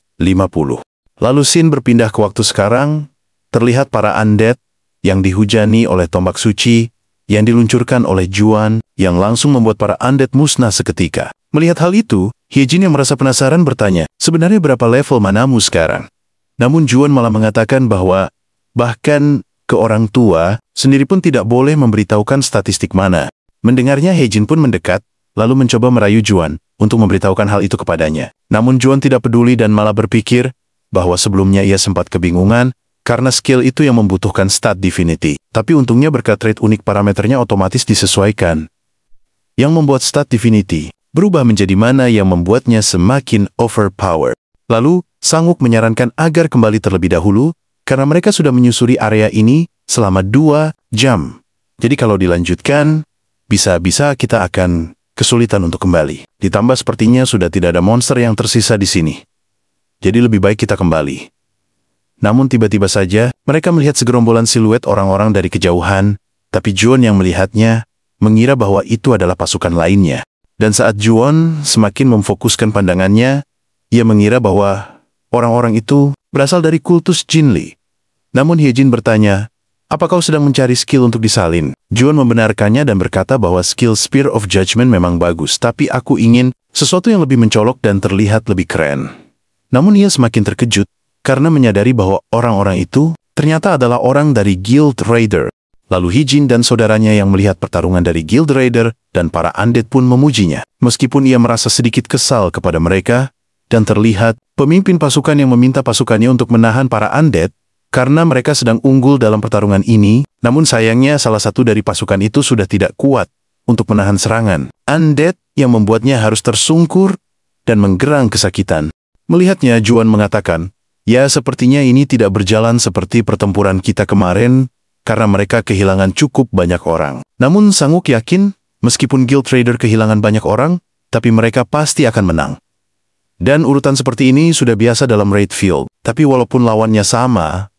Lalu scene berpindah ke waktu sekarang, terlihat para undead yang dihujani oleh tombak suci yang diluncurkan oleh Juan yang langsung membuat para undead musnah seketika. Melihat hal itu, Hyejin yang merasa penasaran bertanya, sebenarnya berapa level manamu sekarang? Namun Juan malah mengatakan bahwa bahkan ke orang tua sendiri pun tidak boleh memberitahukan statistik mana. Mendengarnya, Hyejin pun mendekat, lalu mencoba merayu Juan untuk memberitahukan hal itu kepadanya. Namun Juan tidak peduli dan malah berpikir bahwa sebelumnya ia sempat kebingungan karena skill itu yang membutuhkan stat divinity. Tapi untungnya berkat trait unik parameternya otomatis disesuaikan. Yang membuat stat divinity berubah menjadi mana yang membuatnya semakin overpower. Lalu, Sang-wook menyarankan agar kembali terlebih dahulu karena mereka sudah menyusuri area ini selama 2 jam. Jadi kalau dilanjutkan, bisa-bisa kita akan kesulitan untuk kembali. Ditambah sepertinya sudah tidak ada monster yang tersisa di sini. Jadi lebih baik kita kembali. Namun tiba-tiba saja, mereka melihat segerombolan siluet orang-orang dari kejauhan, tapi Juon yang melihatnya mengira bahwa itu adalah pasukan lainnya. Dan saat Juon semakin memfokuskan pandangannya, ia mengira bahwa orang-orang itu berasal dari kultus Jinli. Namun Hyejin bertanya, apa kau sedang mencari skill untuk disalin? Juon membenarkannya dan berkata bahwa skill Spear of Judgment memang bagus, tapi aku ingin sesuatu yang lebih mencolok dan terlihat lebih keren. Namun ia semakin terkejut karena menyadari bahwa orang-orang itu ternyata adalah orang dari Guild Raider. Lalu Hyejin dan saudaranya yang melihat pertarungan dari Guild Raider dan para undead pun memujinya. Meskipun ia merasa sedikit kesal kepada mereka, dan terlihat pemimpin pasukan yang meminta pasukannya untuk menahan para undead karena mereka sedang unggul dalam pertarungan ini, namun sayangnya salah satu dari pasukan itu sudah tidak kuat untuk menahan serangan undead yang membuatnya harus tersungkur dan menggerang kesakitan. Melihatnya, Juan mengatakan, ya sepertinya ini tidak berjalan seperti pertempuran kita kemarin karena mereka kehilangan cukup banyak orang. Namun Sang-wook yakin, meskipun Guild Raider kehilangan banyak orang, tapi mereka pasti akan menang. Dan urutan seperti ini sudah biasa dalam raid field. Tapi walaupun lawannya sama,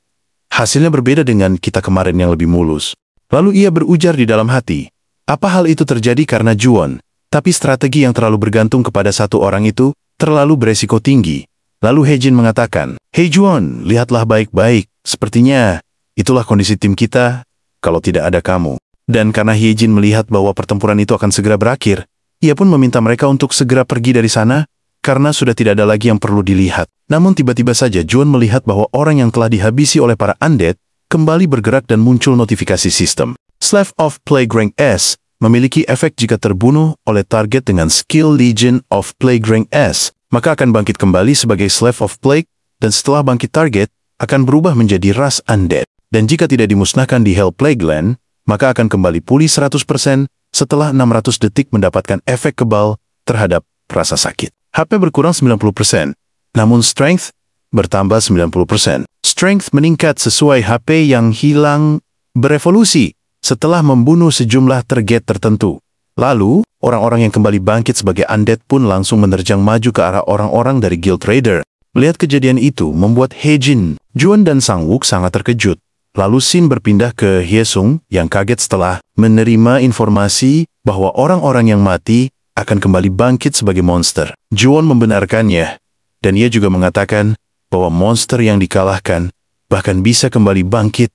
hasilnya berbeda dengan kita kemarin yang lebih mulus. Lalu ia berujar di dalam hati, apa hal itu terjadi karena Juon? Tapi strategi yang terlalu bergantung kepada satu orang itu terlalu beresiko tinggi. Lalu Hyejin mengatakan, Hei Juon, lihatlah baik-baik. Sepertinya itulah kondisi tim kita kalau tidak ada kamu. Dan karena Hyejin melihat bahwa pertempuran itu akan segera berakhir, ia pun meminta mereka untuk segera pergi dari sana karena sudah tidak ada lagi yang perlu dilihat. Namun tiba-tiba saja Juon melihat bahwa orang yang telah dihabisi oleh para undead kembali bergerak dan muncul notifikasi sistem. Slave of Plague Rank S memiliki efek jika terbunuh oleh target dengan skill Legion of Plague Rank S, maka akan bangkit kembali sebagai Slave of Plague, dan setelah bangkit target, akan berubah menjadi ras undead. Dan jika tidak dimusnahkan di Hell Plague Land, maka akan kembali pulih 100% setelah 600 detik mendapatkan efek kebal terhadap rasa sakit. HP berkurang 90%, namun Strength bertambah 90%. Strength meningkat sesuai HP yang hilang berevolusi setelah membunuh sejumlah target tertentu. Lalu, orang-orang yang kembali bangkit sebagai undead pun langsung menerjang maju ke arah orang-orang dari Guild Raider. Melihat kejadian itu membuat Hyejin, Juon dan Sang-wook sangat terkejut. Lalu scene berpindah ke Hyesung yang kaget setelah menerima informasi bahwa orang-orang yang mati akan kembali bangkit sebagai monster. Juon membenarkannya, dan ia juga mengatakan bahwa monster yang dikalahkan bahkan bisa kembali bangkit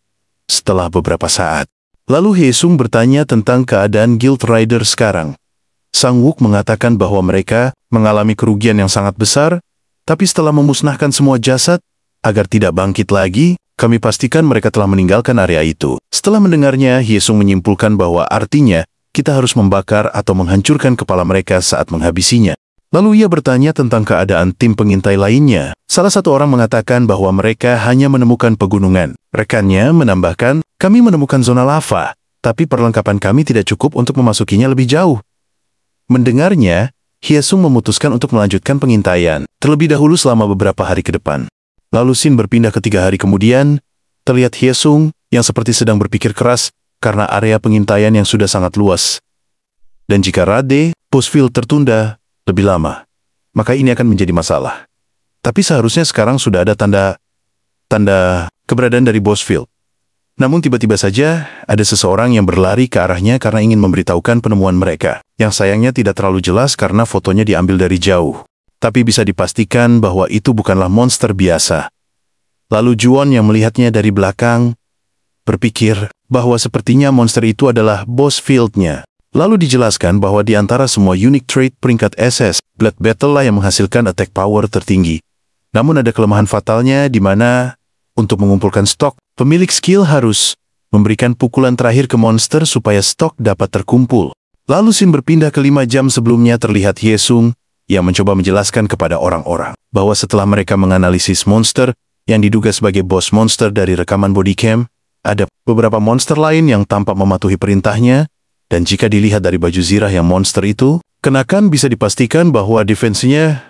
setelah beberapa saat. Lalu Hyesung bertanya tentang keadaan Guild Raider sekarang. Sang-wook mengatakan bahwa mereka mengalami kerugian yang sangat besar, tapi setelah memusnahkan semua jasad, agar tidak bangkit lagi, kami pastikan mereka telah meninggalkan area itu. Setelah mendengarnya, Hyesung menyimpulkan bahwa artinya kita harus membakar atau menghancurkan kepala mereka saat menghabisinya. Lalu ia bertanya tentang keadaan tim pengintai lainnya. Salah satu orang mengatakan bahwa mereka hanya menemukan pegunungan. Rekannya menambahkan, kami menemukan zona lava, tapi perlengkapan kami tidak cukup untuk memasukinya lebih jauh. Mendengarnya, Hyesung memutuskan untuk melanjutkan pengintaian, terlebih dahulu selama beberapa hari ke depan. Lalu scene berpindah ke 3 hari kemudian, terlihat Hyesung yang seperti sedang berpikir keras, karena area pengintaian yang sudah sangat luas. Dan jika Rade, Bossfield tertunda lebih lama, maka ini akan menjadi masalah. Tapi seharusnya sekarang sudah ada tanda keberadaan dari Bossfield. Namun tiba-tiba saja ada seseorang yang berlari ke arahnya karena ingin memberitahukan penemuan mereka, yang sayangnya tidak terlalu jelas karena fotonya diambil dari jauh. Tapi bisa dipastikan bahwa itu bukanlah monster biasa. Lalu Juon yang melihatnya dari belakang berpikir bahwa sepertinya monster itu adalah boss field-nya. Lalu dijelaskan bahwa di antara semua unique trait peringkat SS, Blood Battle lah yang menghasilkan attack power tertinggi. Namun ada kelemahan fatalnya di mana untuk mengumpulkan stok, pemilik skill harus memberikan pukulan terakhir ke monster supaya stok dapat terkumpul. Lalu scene berpindah ke 5 jam sebelumnya terlihat Hyesung yang mencoba menjelaskan kepada orang-orang bahwa setelah mereka menganalisis monster yang diduga sebagai boss monster dari rekaman bodycam, ada beberapa monster lain yang tampak mematuhi perintahnya, dan jika dilihat dari baju zirah yang monster itu kenakan bisa dipastikan bahwa defense-nya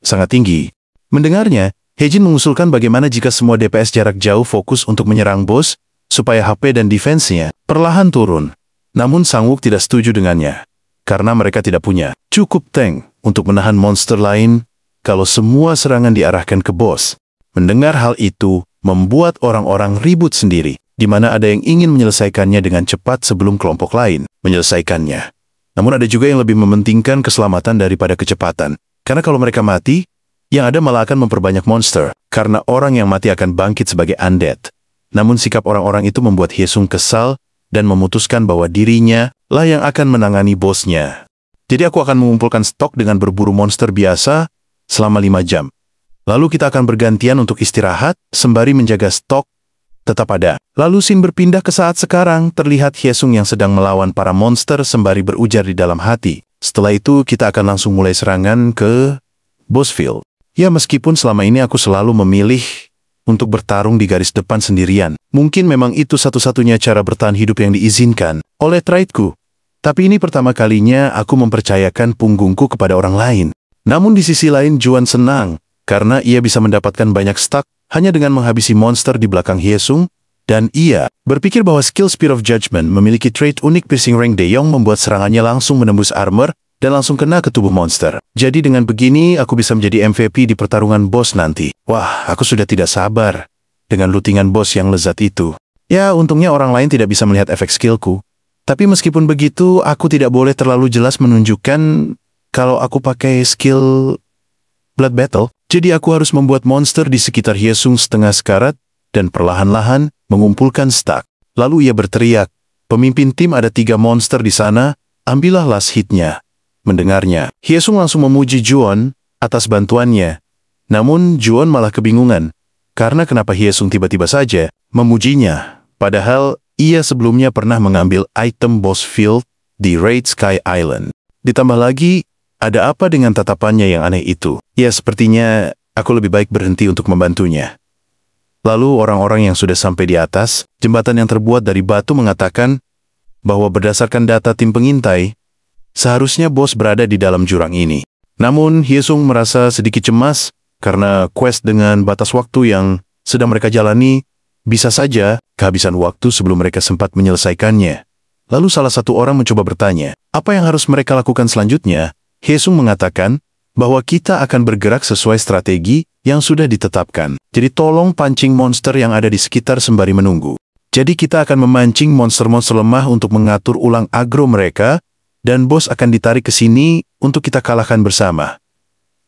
sangat tinggi. Mendengarnya, Hejin mengusulkan bagaimana jika semua DPS jarak jauh fokus untuk menyerang bos, supaya HP dan defense-nya perlahan turun. Namun Sang-wook tidak setuju dengannya, karena mereka tidak punya cukup tank untuk menahan monster lain kalau semua serangan diarahkan ke bos. Mendengar hal itu membuat orang-orang ribut sendiri, di mana ada yang ingin menyelesaikannya dengan cepat sebelum kelompok lain menyelesaikannya. Namun ada juga yang lebih mementingkan keselamatan daripada kecepatan, karena kalau mereka mati, yang ada malah akan memperbanyak monster, karena orang yang mati akan bangkit sebagai undead. Namun sikap orang-orang itu membuat Hyesung kesal dan memutuskan bahwa dirinya lah yang akan menangani bosnya. Jadi aku akan mengumpulkan stok dengan berburu monster biasa selama 5 jam. Lalu kita akan bergantian untuk istirahat sembari menjaga stok tetap ada. Lalu scene berpindah ke saat sekarang terlihat Hyesung yang sedang melawan para monster sembari berujar di dalam hati. Setelah itu kita akan langsung mulai serangan ke boss field. Ya meskipun selama ini aku selalu memilih untuk bertarung di garis depan sendirian. Mungkin memang itu satu-satunya cara bertahan hidup yang diizinkan oleh traitku. Tapi ini pertama kalinya aku mempercayakan punggungku kepada orang lain. Namun di sisi lain Juon senang, karena ia bisa mendapatkan banyak stak hanya dengan menghabisi monster di belakang Hyesung, dan ia berpikir bahwa skill Spear of Judgment memiliki trait unik Piercing Rank De Jong membuat serangannya langsung menembus armor dan langsung kena ke tubuh monster. Jadi dengan begini aku bisa menjadi MVP di pertarungan boss nanti. Wah, aku sudah tidak sabar dengan lootingan boss yang lezat itu. Ya, untungnya orang lain tidak bisa melihat efek skillku. Tapi meskipun begitu, aku tidak boleh terlalu jelas menunjukkan kalau aku pakai skill Blood Battle. Jadi aku harus membuat monster di sekitar Hyesung setengah sekarat dan perlahan-lahan mengumpulkan stak. Lalu ia berteriak, pemimpin tim ada 3 monster di sana, ambillah last hitnya. Mendengarnya, Hyesung langsung memuji Juon atas bantuannya. Namun Juon malah kebingungan, karena kenapa Hyesung tiba-tiba saja memujinya. Padahal ia sebelumnya pernah mengambil item boss field di Raid Sky Island. Ditambah lagi, ada apa dengan tatapannya yang aneh itu? Ya, sepertinya aku lebih baik berhenti untuk membantunya. Lalu orang-orang yang sudah sampai di atas, jembatan yang terbuat dari batu mengatakan bahwa berdasarkan data tim pengintai, seharusnya bos berada di dalam jurang ini. Namun Hyesung merasa sedikit cemas karena quest dengan batas waktu yang sedang mereka jalani bisa saja kehabisan waktu sebelum mereka sempat menyelesaikannya. Lalu salah satu orang mencoba bertanya, apa yang harus mereka lakukan selanjutnya? Hyesung mengatakan bahwa kita akan bergerak sesuai strategi yang sudah ditetapkan. Jadi tolong pancing monster yang ada di sekitar sembari menunggu. Jadi kita akan memancing monster-monster lemah untuk mengatur ulang agro mereka, dan bos akan ditarik ke sini untuk kita kalahkan bersama.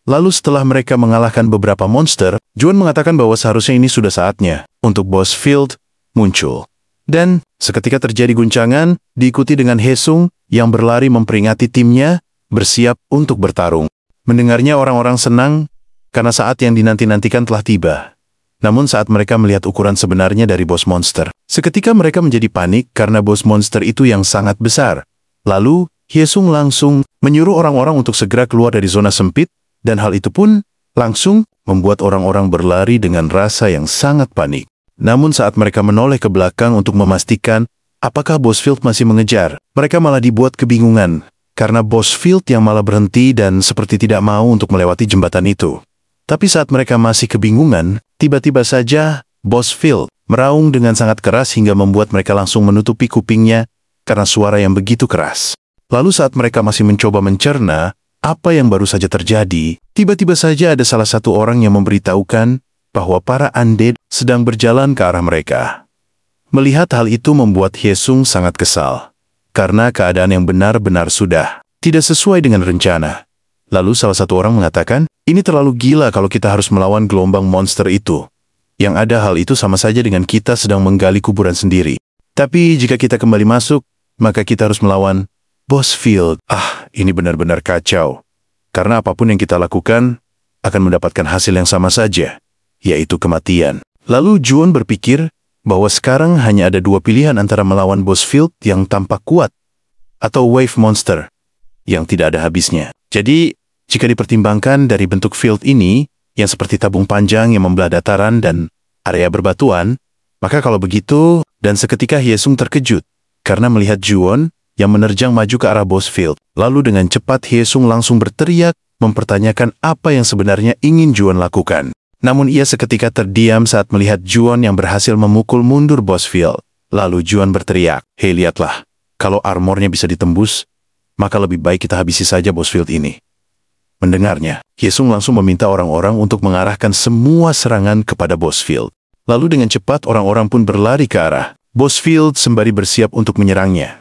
Lalu setelah mereka mengalahkan beberapa monster, Juon mengatakan bahwa seharusnya ini sudah saatnya untuk boss field muncul. Dan seketika terjadi guncangan, diikuti dengan Hyesung yang berlari memperingati timnya, bersiap untuk bertarung. Mendengarnya orang-orang senang karena saat yang dinanti-nantikan telah tiba. Namun saat mereka melihat ukuran sebenarnya dari bos monster, seketika mereka menjadi panik karena bos monster itu yang sangat besar. Lalu, Hyesung langsung menyuruh orang-orang untuk segera keluar dari zona sempit, dan hal itu pun langsung membuat orang-orang berlari dengan rasa yang sangat panik. Namun saat mereka menoleh ke belakang untuk memastikan apakah bos field masih mengejar, mereka malah dibuat kebingungan. Karena boss field yang malah berhenti dan seperti tidak mau untuk melewati jembatan itu. Tapi saat mereka masih kebingungan, tiba-tiba saja boss field meraung dengan sangat keras hingga membuat mereka langsung menutupi kupingnya karena suara yang begitu keras. Lalu saat mereka masih mencoba mencerna apa yang baru saja terjadi, tiba-tiba saja ada salah satu orang yang memberitahukan bahwa para undead sedang berjalan ke arah mereka. Melihat hal itu membuat Hyesung sangat kesal. Karena keadaan yang benar-benar sudah tidak sesuai dengan rencana. Lalu salah satu orang mengatakan, ini terlalu gila kalau kita harus melawan gelombang monster itu. Yang ada hal itu sama saja dengan kita sedang menggali kuburan sendiri. Tapi jika kita kembali masuk, maka kita harus melawan Boss Field. Ini benar-benar kacau. Karena apapun yang kita lakukan akan mendapatkan hasil yang sama saja, yaitu kematian. Lalu Juon berpikir bahwa sekarang hanya ada dua pilihan antara melawan Boss Field yang tampak kuat atau Wave Monster yang tidak ada habisnya. Jadi, jika dipertimbangkan dari bentuk field ini, yang seperti tabung panjang yang membelah dataran dan area berbatuan, maka kalau begitu, dan seketika Hyesung terkejut karena melihat Juon yang menerjang maju ke arah Boss Field. Lalu dengan cepat Hyesung langsung berteriak, mempertanyakan apa yang sebenarnya ingin Juon lakukan. Namun ia seketika terdiam saat melihat Juon yang berhasil memukul mundur Boss Field. Lalu Juon berteriak, "Hei, lihatlah, kalau armornya bisa ditembus, maka lebih baik kita habisi saja Boss Field ini." Mendengarnya, Hyesung langsung meminta orang-orang untuk mengarahkan semua serangan kepada Boss Field. Lalu dengan cepat orang-orang pun berlari ke arah Boss Field sembari bersiap untuk menyerangnya.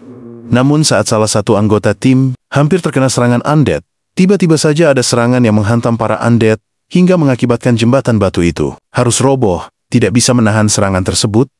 Namun saat salah satu anggota tim hampir terkena serangan undead, tiba-tiba saja ada serangan yang menghantam para undead hingga mengakibatkan jembatan batu itu harus roboh, tidak bisa menahan serangan tersebut.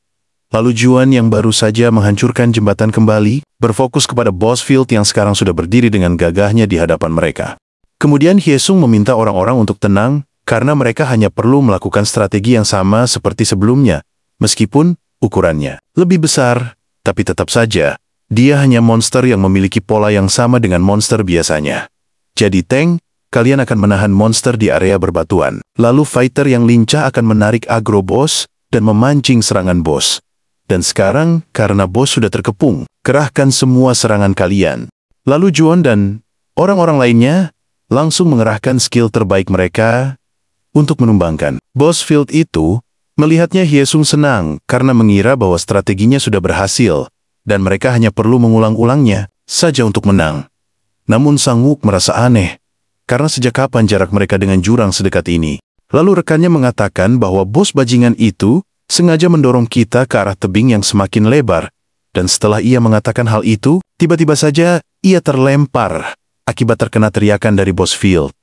Lalu Juon yang baru saja menghancurkan jembatan kembali, berfokus kepada Boss Field yang sekarang sudah berdiri dengan gagahnya di hadapan mereka. Kemudian Hyesung meminta orang-orang untuk tenang karena mereka hanya perlu melakukan strategi yang sama seperti sebelumnya, meskipun ukurannya lebih besar, tapi tetap saja dia hanya monster yang memiliki pola yang sama dengan monster biasanya. Jadi tank, kalian akan menahan monster di area berbatuan. Lalu fighter yang lincah akan menarik aggro boss dan memancing serangan boss. Dan sekarang, karena bos sudah terkepung, kerahkan semua serangan kalian. Lalu Juon dan orang-orang lainnya langsung mengerahkan skill terbaik mereka untuk menumbangkan Boss Field itu. Melihatnya Hyesung senang karena mengira bahwa strateginya sudah berhasil dan mereka hanya perlu mengulang-ulangnya saja untuk menang. Namun Sang Wook merasa aneh karena sejak kapan jarak mereka dengan jurang sedekat ini. Lalu rekannya mengatakan bahwa bos bajingan itu sengaja mendorong kita ke arah tebing yang semakin lebar, dan setelah ia mengatakan hal itu, tiba-tiba saja ia terlempar akibat terkena teriakan dari Boss Field.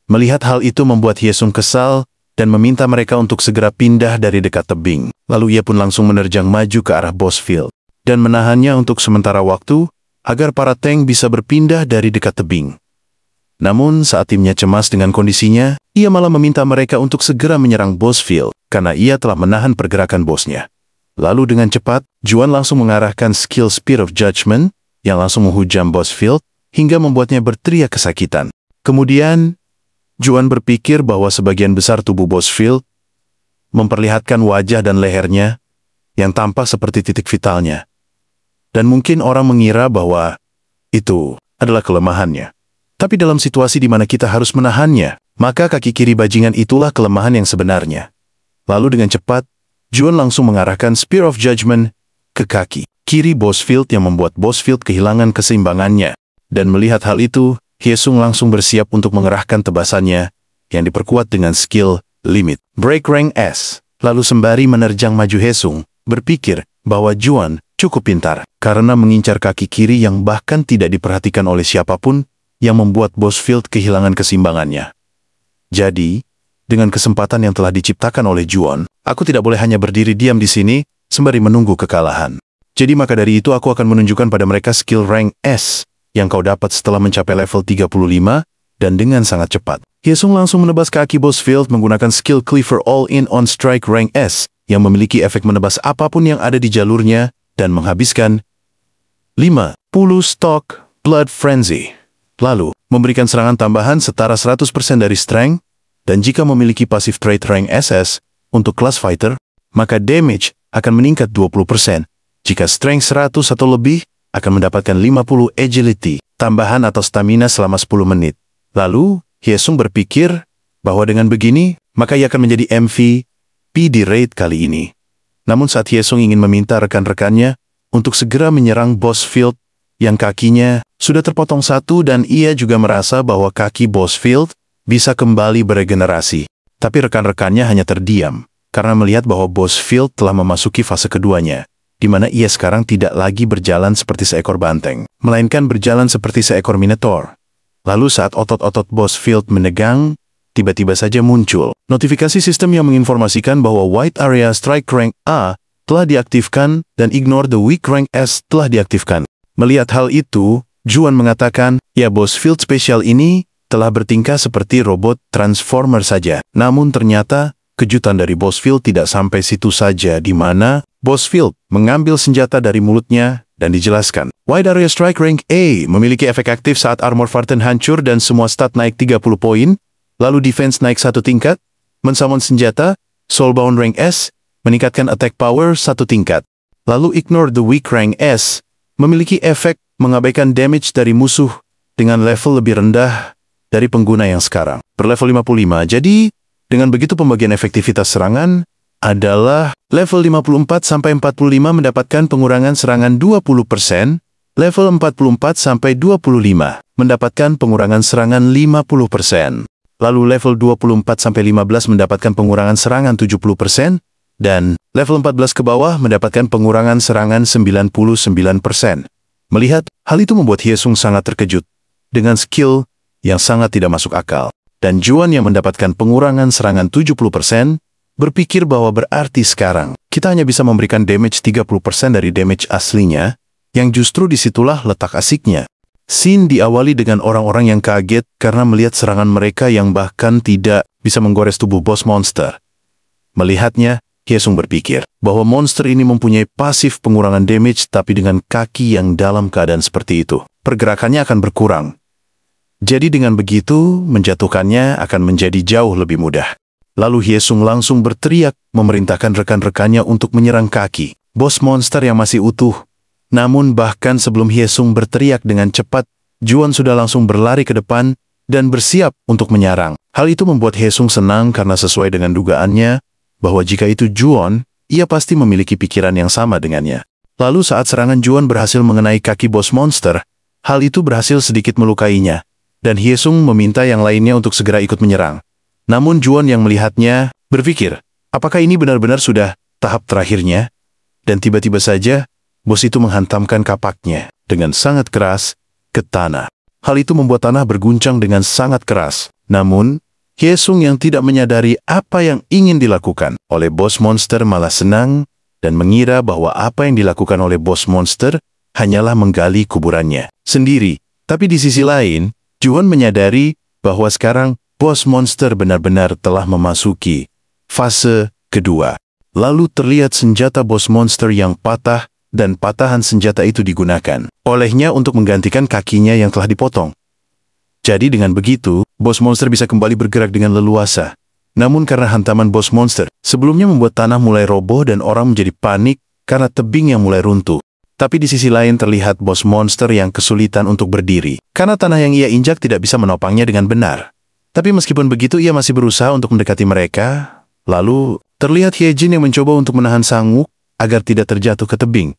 Melihat hal itu membuat Hyesung kesal dan meminta mereka untuk segera pindah dari dekat tebing. Lalu ia pun langsung menerjang maju ke arah Boss Field dan menahannya untuk sementara waktu agar para tank bisa berpindah dari dekat tebing. Namun saat timnya cemas dengan kondisinya, ia malah meminta mereka untuk segera menyerang Boss Field karena ia telah menahan pergerakan bosnya. Lalu dengan cepat, Juon langsung mengarahkan skill Spear of Judgment yang langsung menghujam Boss Field hingga membuatnya berteriak kesakitan. Kemudian, Juon berpikir bahwa sebagian besar tubuh Boss Field memperlihatkan wajah dan lehernya yang tampak seperti titik vitalnya. Dan mungkin orang mengira bahwa itu adalah kelemahannya. Tapi dalam situasi di mana kita harus menahannya, maka kaki kiri bajingan itulah kelemahan yang sebenarnya. Lalu dengan cepat, Juon langsung mengarahkan Spear of Judgment ke kaki kiri Boss Field yang membuat Boss Field kehilangan keseimbangannya. Dan melihat hal itu, Hyesung langsung bersiap untuk mengerahkan tebasannya yang diperkuat dengan skill Limit Break Rank S. Lalu sembari menerjang maju Hyesung, berpikir bahwa Juon cukup pintar karena mengincar kaki kiri yang bahkan tidak diperhatikan oleh siapapun yang membuat Boss Field kehilangan keseimbangannya. Jadi, dengan kesempatan yang telah diciptakan oleh Juon, aku tidak boleh hanya berdiri diam di sini sembari menunggu kekalahan. Jadi maka dari itu aku akan menunjukkan pada mereka skill rank S yang kau dapat setelah mencapai level 35 dan dengan sangat cepat. Hyesung langsung menebas kaki Boss Field menggunakan skill Cleaver All-In on Strike rank S yang memiliki efek menebas apapun yang ada di jalurnya dan menghabiskan 50 stok Blood Frenzy. Lalu, memberikan serangan tambahan setara 100% dari strength, dan jika memiliki passive trait rank SS untuk class fighter, maka damage akan meningkat 20%. Jika strength 100 atau lebih, akan mendapatkan 50 agility tambahan atau stamina selama 10 menit. Lalu, Hyesung berpikir bahwa dengan begini, maka ia akan menjadi MVP di raid kali ini. Namun saat Hyesung ingin meminta rekan-rekannya untuk segera menyerang Boss Field yang kakinya sudah terpotong satu dan ia juga merasa bahwa kaki Boss Field bisa kembali beregenerasi. Tapi rekan-rekannya hanya terdiam karena melihat bahwa Boss Field telah memasuki fase keduanya, di mana ia sekarang tidak lagi berjalan seperti seekor banteng, melainkan berjalan seperti seekor minotaur. Lalu saat otot-otot Boss Field menegang, tiba-tiba saja muncul notifikasi sistem yang menginformasikan bahwa Wide Area Strike Rank A telah diaktifkan dan Ignore the Weak Rank S telah diaktifkan. Melihat hal itu, Juan mengatakan, ya Boss Field Special ini telah bertingkah seperti robot Transformer saja. Namun ternyata, kejutan dari Boss Field tidak sampai situ saja, di mana Boss Field mengambil senjata dari mulutnya dan dijelaskan. Wide Area Strike Rank A memiliki efek aktif saat armor Vartan hancur dan semua stat naik 30 poin, lalu defense naik 1 tingkat, mensummon senjata, Soulbound Rank S, meningkatkan attack power 1 tingkat. Lalu Ignore the Weak Rank S, memiliki efek mengabaikan damage dari musuh dengan level lebih rendah dari pengguna yang sekarang, berlevel 55. Jadi, dengan begitu pembagian efektivitas serangan adalah level 54-45 mendapatkan pengurangan serangan 20%, level 44-25 mendapatkan pengurangan serangan 50%, lalu level 24-15 mendapatkan pengurangan serangan 70%, dan level 14 ke bawah mendapatkan pengurangan serangan 99%. Melihat hal itu membuat Hyesung sangat terkejut dengan skill yang sangat tidak masuk akal. Dan Juan yang mendapatkan pengurangan serangan 70% berpikir bahwa berarti sekarang kita hanya bisa memberikan damage 30% dari damage aslinya, yang justru disitulah letak asiknya. Scene diawali dengan orang-orang yang kaget karena melihat serangan mereka yang bahkan tidak bisa menggores tubuh bos monster. Melihatnya, Hyesung berpikir bahwa monster ini mempunyai pasif pengurangan damage tapi dengan kaki yang dalam keadaan seperti itu, pergerakannya akan berkurang. Jadi dengan begitu, menjatuhkannya akan menjadi jauh lebih mudah. Lalu Hyesung langsung berteriak memerintahkan rekan-rekannya untuk menyerang kaki bos monster yang masih utuh. Namun bahkan sebelum Hyesung berteriak dengan cepat, Juan sudah langsung berlari ke depan dan bersiap untuk menyerang. Hal itu membuat Hyesung senang karena sesuai dengan dugaannya, bahwa jika itu Juan, ia pasti memiliki pikiran yang sama dengannya. Lalu saat serangan Juan berhasil mengenai kaki bos monster, hal itu berhasil sedikit melukainya, dan Hyesung meminta yang lainnya untuk segera ikut menyerang. Namun Juan yang melihatnya berpikir, apakah ini benar-benar sudah tahap terakhirnya? Dan tiba-tiba saja, bos itu menghantamkan kapaknya dengan sangat keras ke tanah. Hal itu membuat tanah berguncang dengan sangat keras. Namun, Hyesung yang tidak menyadari apa yang ingin dilakukan oleh bos monster malah senang dan mengira bahwa apa yang dilakukan oleh bos monster hanyalah menggali kuburannya sendiri. Tapi di sisi lain, Juan menyadari bahwa sekarang bos monster benar-benar telah memasuki fase kedua. Lalu terlihat senjata bos monster yang patah dan patahan senjata itu digunakan olehnya untuk menggantikan kakinya yang telah dipotong. Jadi dengan begitu, bos monster bisa kembali bergerak dengan leluasa. Namun karena hantaman bos monster sebelumnya membuat tanah mulai roboh dan orang menjadi panik karena tebing yang mulai runtuh. Tapi di sisi lain terlihat bos monster yang kesulitan untuk berdiri, karena tanah yang ia injak tidak bisa menopangnya dengan benar. Tapi meskipun begitu ia masih berusaha untuk mendekati mereka. Lalu terlihat Hyejin yang mencoba untuk menahan Sang-wook agar tidak terjatuh ke tebing.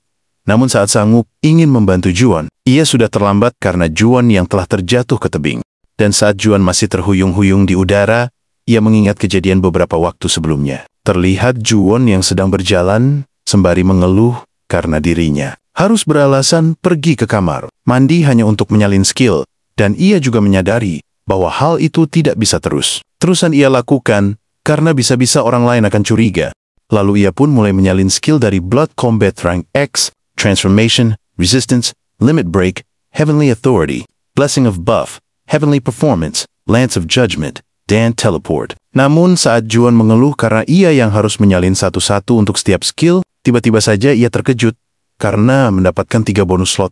Namun saat Sang-wook ingin membantu Juan, ia sudah terlambat karena Juan yang telah terjatuh ke tebing. Dan saat Juan masih terhuyung-huyung di udara, ia mengingat kejadian beberapa waktu sebelumnya. Terlihat Juan yang sedang berjalan sembari mengeluh karena dirinya harus beralasan pergi ke kamar mandi hanya untuk menyalin skill, dan ia juga menyadari bahwa hal itu tidak bisa terusan ia lakukan karena bisa-bisa orang lain akan curiga. Lalu ia pun mulai menyalin skill dari Blood Combat Rank X, Transformation, Resistance, Limit Break, Heavenly Authority, Blessing of Buff, Heavenly Performance, Lance of Judgment, dan Teleport. Namun saat Juan mengeluh karena ia yang harus menyalin satu-satu untuk setiap skill, tiba-tiba saja ia terkejut karena mendapatkan 3 bonus slot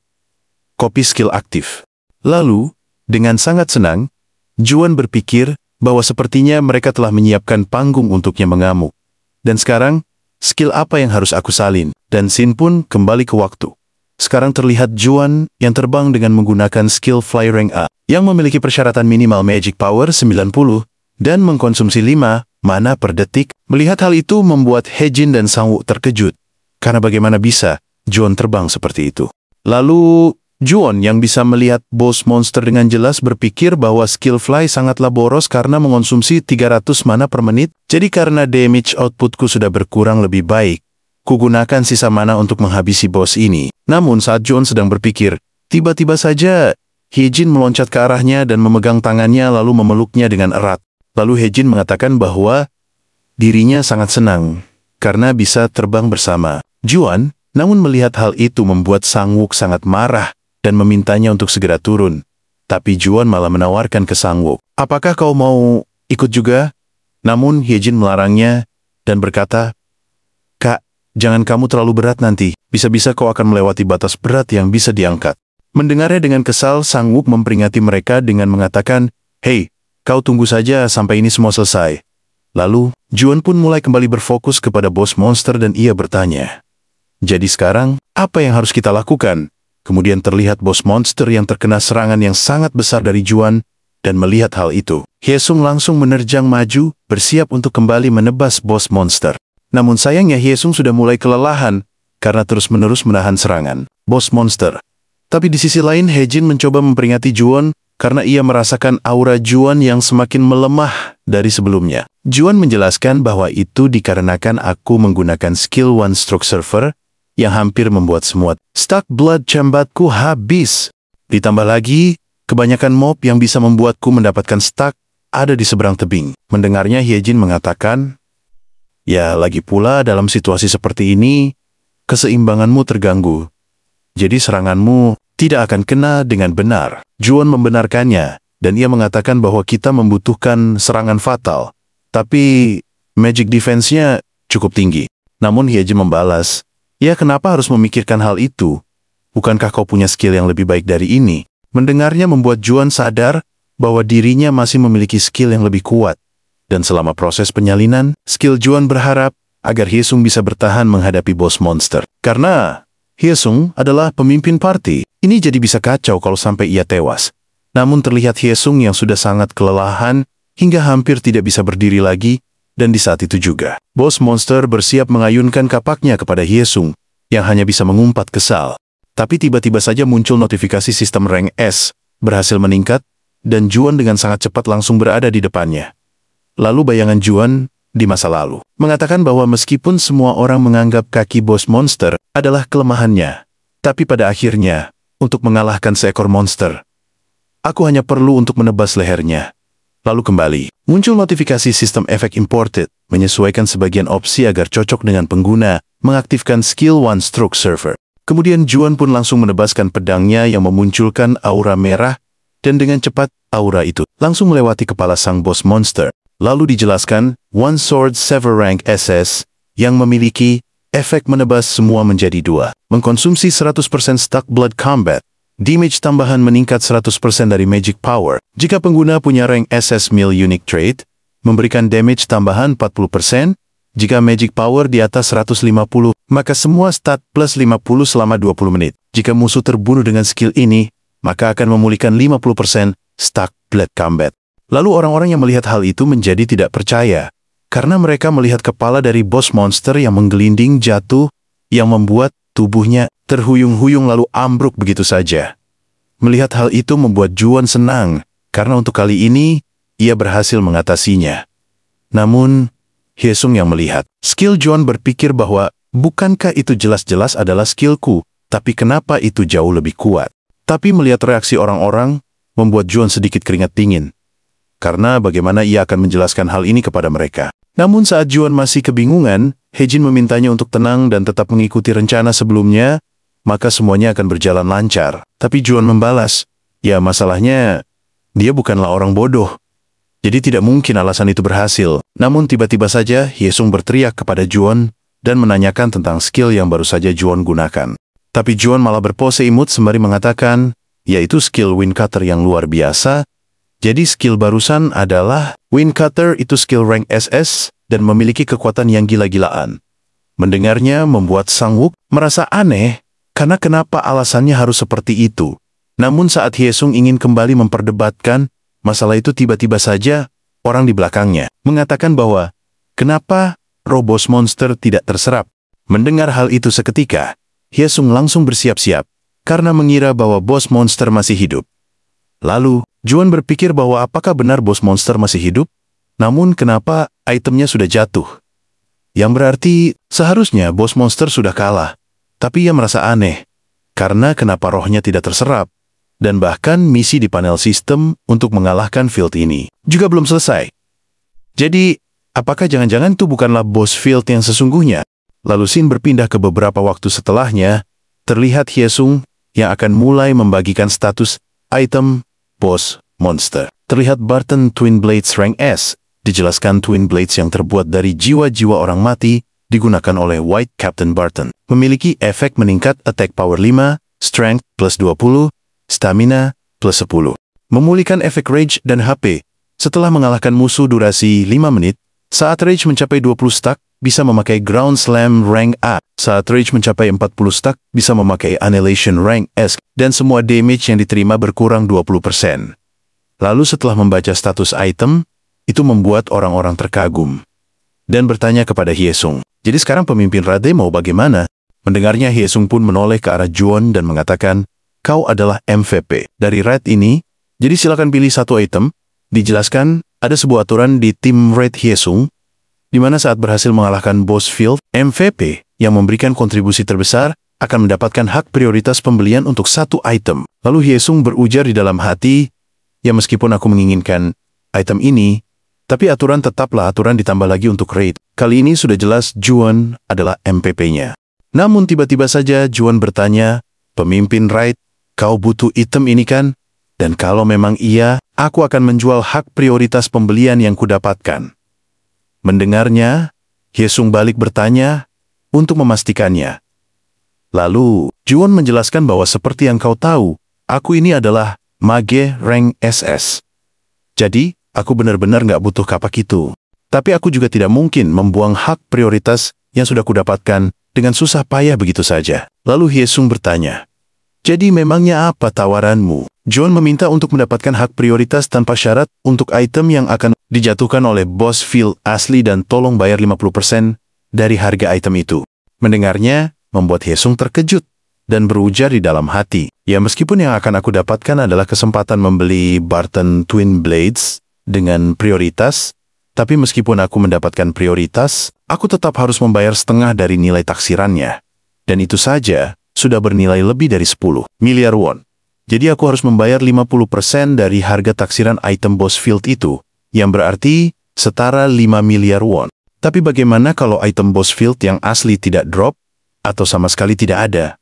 kopi skill aktif. Lalu, dengan sangat senang, Juan berpikir bahwa sepertinya mereka telah menyiapkan panggung untuknya mengamuk. Dan sekarang, skill apa yang harus aku salin? Dan Sin pun kembali ke waktu. Sekarang terlihat Juan yang terbang dengan menggunakan skill Fly Rank A, yang memiliki persyaratan minimal Magic Power 90 dan mengkonsumsi 5 mana per detik. Melihat hal itu membuat Hyejin dan Sang-wook terkejut, karena bagaimana bisa Juan terbang seperti itu. Lalu, Juan yang bisa melihat bos monster dengan jelas berpikir bahwa skill Fly sangatlah boros karena mengonsumsi 300 mana per menit. Jadi karena damage outputku sudah berkurang lebih baik, kugunakan sisa mana untuk menghabisi bos ini. Namun saat Juan sedang berpikir, tiba-tiba saja Hyejin meloncat ke arahnya dan memegang tangannya lalu memeluknya dengan erat. Lalu Hejin mengatakan bahwa dirinya sangat senang karena bisa terbang bersama Juan, namun melihat hal itu membuat Sang-wook sangat marah dan memintanya untuk segera turun. Tapi Juan malah menawarkan ke Sang-wook, apakah kau mau ikut juga? Namun Hejin melarangnya dan berkata, Kak, jangan kamu terlalu berat nanti, bisa-bisa kau akan melewati batas berat yang bisa diangkat. Mendengarnya dengan kesal, Sang-wook memperingati mereka dengan mengatakan, Hei, kau tunggu saja sampai ini semua selesai. Lalu, Juan pun mulai kembali berfokus kepada bos monster dan ia bertanya, jadi sekarang, apa yang harus kita lakukan? Kemudian terlihat bos monster yang terkena serangan yang sangat besar dari Juan, dan melihat hal itu, Hyesung langsung menerjang maju, bersiap untuk kembali menebas bos monster. Namun sayangnya Hyesung sudah mulai kelelahan, karena terus-menerus menahan serangan bos monster. Tapi di sisi lain, Hejin mencoba memperingati Juan, karena ia merasakan aura Juan yang semakin melemah dari sebelumnya. Juan menjelaskan bahwa itu dikarenakan aku menggunakan skill One Stroke Server, yang hampir membuat semua stuck blood chambatku habis. Ditambah lagi, kebanyakan mob yang bisa membuatku mendapatkan stuck ada di seberang tebing. Mendengarnya Hyejin mengatakan, ya lagi pula dalam situasi seperti ini, keseimbanganmu terganggu. Jadi seranganmu tidak akan kena dengan benar. Juan membenarkannya, dan ia mengatakan bahwa kita membutuhkan serangan fatal. Tapi magic defense-nya cukup tinggi. Namun Hyejin membalas, ya kenapa harus memikirkan hal itu? Bukankah kau punya skill yang lebih baik dari ini? Mendengarnya membuat Juan sadar bahwa dirinya masih memiliki skill yang lebih kuat. Dan selama proses penyalinan, skill Juan berharap agar Hyesung bisa bertahan menghadapi bos monster. Karena Hyesung adalah pemimpin party, ini jadi bisa kacau kalau sampai ia tewas. Namun terlihat Hyesung yang sudah sangat kelelahan hingga hampir tidak bisa berdiri lagi. Dan di saat itu juga, bos monster bersiap mengayunkan kapaknya kepada Hyesung, yang hanya bisa mengumpat kesal. Tapi tiba-tiba saja muncul notifikasi sistem rank S, berhasil meningkat, dan Juan dengan sangat cepat langsung berada di depannya. Lalu bayangan Juan, di masa lalu, mengatakan bahwa meskipun semua orang menganggap kaki bos monster adalah kelemahannya, tapi pada akhirnya, untuk mengalahkan seekor monster, aku hanya perlu untuk menebas lehernya. Lalu kembali, muncul notifikasi sistem efek imported, menyesuaikan sebagian opsi agar cocok dengan pengguna, mengaktifkan skill One Stroke Server. Kemudian Juan pun langsung menebaskan pedangnya yang memunculkan aura merah, dan dengan cepat, aura itu langsung melewati kepala sang bos monster. Lalu dijelaskan, One Sword Sever Rank SS, yang memiliki efek menebas semua menjadi dua, mengkonsumsi 100% Stuck Blood Combat. Damage tambahan meningkat 100% dari Magic Power. Jika pengguna punya rank SS Mil Unique Trait, memberikan damage tambahan 40%. Jika Magic Power di atas 150, maka semua stat plus 50 selama 20 menit. Jika musuh terbunuh dengan skill ini, maka akan memulihkan 50% Stuck Blood Combat. Lalu orang-orang yang melihat hal itu menjadi tidak percaya, karena mereka melihat kepala dari bos monster yang menggelinding jatuh, yang membuat tubuhnya terhuyung-huyung lalu ambruk begitu saja. Melihat hal itu membuat Juan senang, karena untuk kali ini, ia berhasil mengatasinya. Namun, Hyesung yang melihat. Skill Juan berpikir bahwa, bukankah itu jelas-jelas adalah skillku, tapi kenapa itu jauh lebih kuat? Tapi melihat reaksi orang-orang, membuat Juan sedikit keringat dingin. Karena bagaimana ia akan menjelaskan hal ini kepada mereka. Namun saat Juan masih kebingungan, Hejin memintanya untuk tenang dan tetap mengikuti rencana sebelumnya, maka semuanya akan berjalan lancar. Tapi Juan membalas, ya masalahnya, dia bukanlah orang bodoh. Jadi tidak mungkin alasan itu berhasil. Namun tiba-tiba saja Hyesung berteriak kepada Juan dan menanyakan tentang skill yang baru saja Juan gunakan. Tapi Juan malah berpose imut sembari mengatakan, yaitu skill Wind Cutter yang luar biasa. Jadi skill barusan adalah Wind Cutter itu skill rank SS dan memiliki kekuatan yang gila-gilaan. Mendengarnya membuat Sang-wook merasa aneh, karena kenapa alasannya harus seperti itu. Namun saat Hyesung ingin kembali memperdebatkan masalah itu, tiba-tiba saja orang di belakangnya mengatakan bahwa kenapa roh bos monster tidak terserap. Mendengar hal itu seketika, Hyesung langsung bersiap-siap karena mengira bahwa bos monster masih hidup. Lalu, Juan berpikir bahwa apakah benar bos monster masih hidup? Namun kenapa itemnya sudah jatuh? Yang berarti seharusnya bos monster sudah kalah. Tapi ia merasa aneh, karena kenapa rohnya tidak terserap. Dan bahkan misi di panel sistem untuk mengalahkan field ini juga belum selesai. Jadi, apakah jangan-jangan itu bukanlah Boss Field yang sesungguhnya? Lalu scene berpindah ke beberapa waktu setelahnya, terlihat Hyesung yang akan mulai membagikan status item Boss Monster. Terlihat Barton Twin Blades Rank S, dijelaskan Twin Blades yang terbuat dari jiwa-jiwa orang mati, digunakan oleh White Captain Barton. Memiliki efek meningkat attack power 5, strength plus 20, stamina plus 10. Memulihkan efek rage dan HP. Setelah mengalahkan musuh durasi 5 menit, saat rage mencapai 20 stack, bisa memakai Ground Slam rank A. Saat rage mencapai 40 stack, bisa memakai Annihilation rank S. Dan semua damage yang diterima berkurang 20%. Lalu setelah membaca status item, itu membuat orang-orang terkagum. Dan bertanya kepada Hyesung, jadi sekarang pemimpin Rade mau bagaimana? Mendengarnya Hyesung pun menoleh ke arah Juon dan mengatakan, kau adalah MVP dari raid ini, jadi silakan pilih satu item. Dijelaskan, ada sebuah aturan di tim raid Hyesung, di mana saat berhasil mengalahkan Boss Field, MVP yang memberikan kontribusi terbesar akan mendapatkan hak prioritas pembelian untuk satu item. Lalu Hyesung berujar di dalam hati, ya meskipun aku menginginkan item ini, tapi aturan tetaplah aturan ditambah lagi untuk raid. Kali ini sudah jelas Juon adalah MVP-nya. Namun tiba-tiba saja Juon bertanya, pemimpin raid, kau butuh item ini kan? Dan kalau memang iya, aku akan menjual hak prioritas pembelian yang kudapatkan. Mendengarnya, Hyesung balik bertanya untuk memastikannya. Lalu, Juon menjelaskan bahwa seperti yang kau tahu, aku ini adalah Mage rank SS. Jadi, aku benar-benar nggak butuh kapak itu. Tapi aku juga tidak mungkin membuang hak prioritas yang sudah kudapatkan dengan susah payah begitu saja. Lalu Hyesung bertanya, jadi memangnya apa tawaranmu? Juon meminta untuk mendapatkan hak prioritas tanpa syarat untuk item yang akan dijatuhkan oleh Boss Field asli dan tolong bayar 50% dari harga item itu. Mendengarnya, membuat Hyesung terkejut dan berujar di dalam hati, ya meskipun yang akan aku dapatkan adalah kesempatan membeli Barton Twin Blades dengan prioritas, tapi meskipun aku mendapatkan prioritas, aku tetap harus membayar setengah dari nilai taksirannya. Dan itu saja sudah bernilai lebih dari 10 miliar won. Jadi aku harus membayar 50% dari harga taksiran item Boss Field itu, yang berarti setara 5 miliar won. Tapi bagaimana kalau item Boss Field yang asli tidak drop, atau sama sekali tidak ada?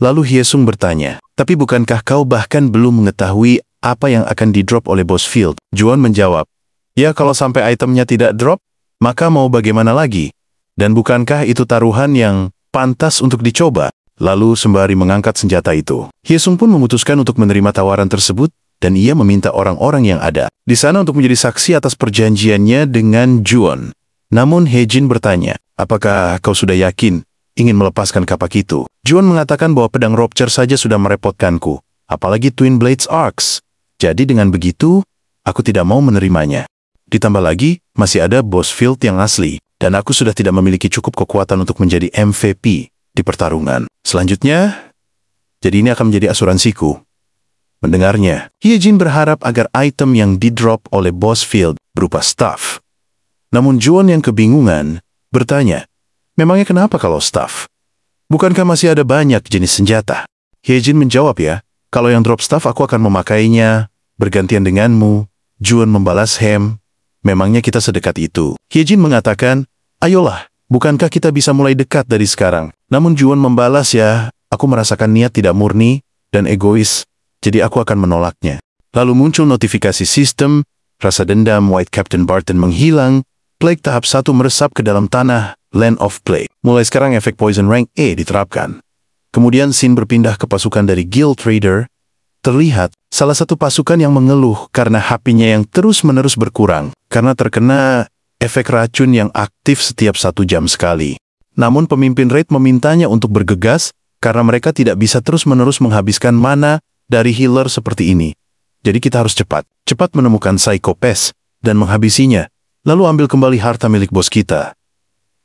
Lalu Hyesung bertanya, tapi bukankah kau bahkan belum mengetahui apa yang akan di-drop oleh Boss Field? Juon menjawab, ya kalau sampai itemnya tidak drop, maka mau bagaimana lagi? Dan bukankah itu taruhan yang pantas untuk dicoba? Lalu sembari mengangkat senjata itu, Hyesung pun memutuskan untuk menerima tawaran tersebut dan ia meminta orang-orang yang ada di sana untuk menjadi saksi atas perjanjiannya dengan Juon. Namun Hejin bertanya, apakah kau sudah yakin ingin melepaskan kapak itu? Juon mengatakan bahwa pedang Rupture saja sudah merepotkanku, apalagi Twin Blades Arcs. Jadi dengan begitu, aku tidak mau menerimanya. Ditambah lagi, masih ada Boss Field yang asli, dan aku sudah tidak memiliki cukup kekuatan untuk menjadi MVP di pertarungan. Selanjutnya, jadi ini akan menjadi asuransiku. Mendengarnya, Hyejin berharap agar item yang di-drop oleh Boss Field berupa staff. Namun Juon yang kebingungan bertanya, memangnya kenapa kalau staff? Bukankah masih ada banyak jenis senjata? Hyejin menjawab, ya, kalau yang drop staff aku akan memakainya, bergantian denganmu. Juon membalas memangnya kita sedekat itu? Hyejin mengatakan, ayolah, bukankah kita bisa mulai dekat dari sekarang? Namun Juon membalas, ya, aku merasakan niat tidak murni dan egois, jadi aku akan menolaknya. Lalu muncul notifikasi sistem, rasa dendam White Captain Barton menghilang, Plague tahap 1 meresap ke dalam tanah, Land of Plague. Mulai sekarang efek Poison Rank E diterapkan. Kemudian scene berpindah ke pasukan dari Guild Trader. Terlihat salah satu pasukan yang mengeluh karena HP-nya yang terus-menerus berkurang, karena terkena efek racun yang aktif setiap 1 jam sekali. Namun pemimpin raid memintanya untuk bergegas karena mereka tidak bisa terus-menerus menghabiskan mana dari healer seperti ini. Jadi kita harus cepat menemukan Psycho-Pass dan menghabisinya, lalu ambil kembali harta milik bos kita.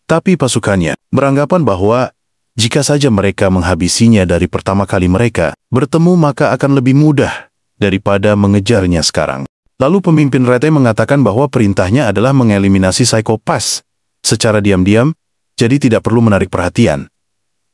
Tapi pasukannya beranggapan bahwa jika saja mereka menghabisinya dari pertama kali mereka bertemu maka akan lebih mudah daripada mengejarnya sekarang. Lalu pemimpin raid mengatakan bahwa perintahnya adalah mengeliminasi Psycho-Pass secara diam-diam, jadi tidak perlu menarik perhatian.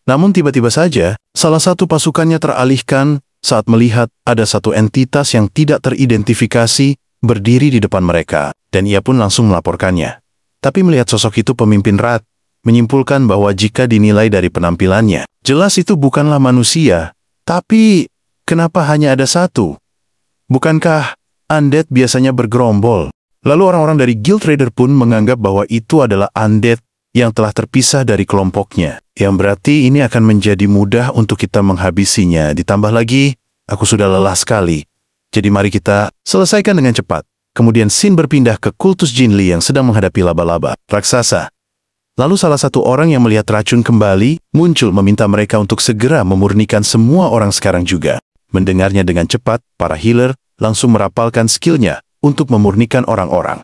Namun tiba-tiba saja, salah satu pasukannya teralihkan saat melihat ada satu entitas yang tidak teridentifikasi berdiri di depan mereka. dan ia pun langsung melaporkannya. Tapi melihat sosok itu pemimpin Rat, menyimpulkan bahwa jika dinilai dari penampilannya, jelas itu bukanlah manusia. Tapi, kenapa hanya ada satu? Bukankah undead biasanya bergerombol? Lalu orang-orang dari Guild Raider pun menganggap bahwa itu adalah undead yang telah terpisah dari kelompoknya. Yang berarti ini akan menjadi mudah untuk kita menghabisinya. Ditambah lagi, aku sudah lelah sekali. Jadi mari kita selesaikan dengan cepat. Kemudian Sin berpindah ke kultus Jinli yang sedang menghadapi laba-laba raksasa. Lalu salah satu orang yang melihat racun kembali muncul meminta mereka untuk segera memurnikan semua orang sekarang juga. Mendengarnya dengan cepat, para healer langsung merapalkan skillnya untuk memurnikan orang-orang.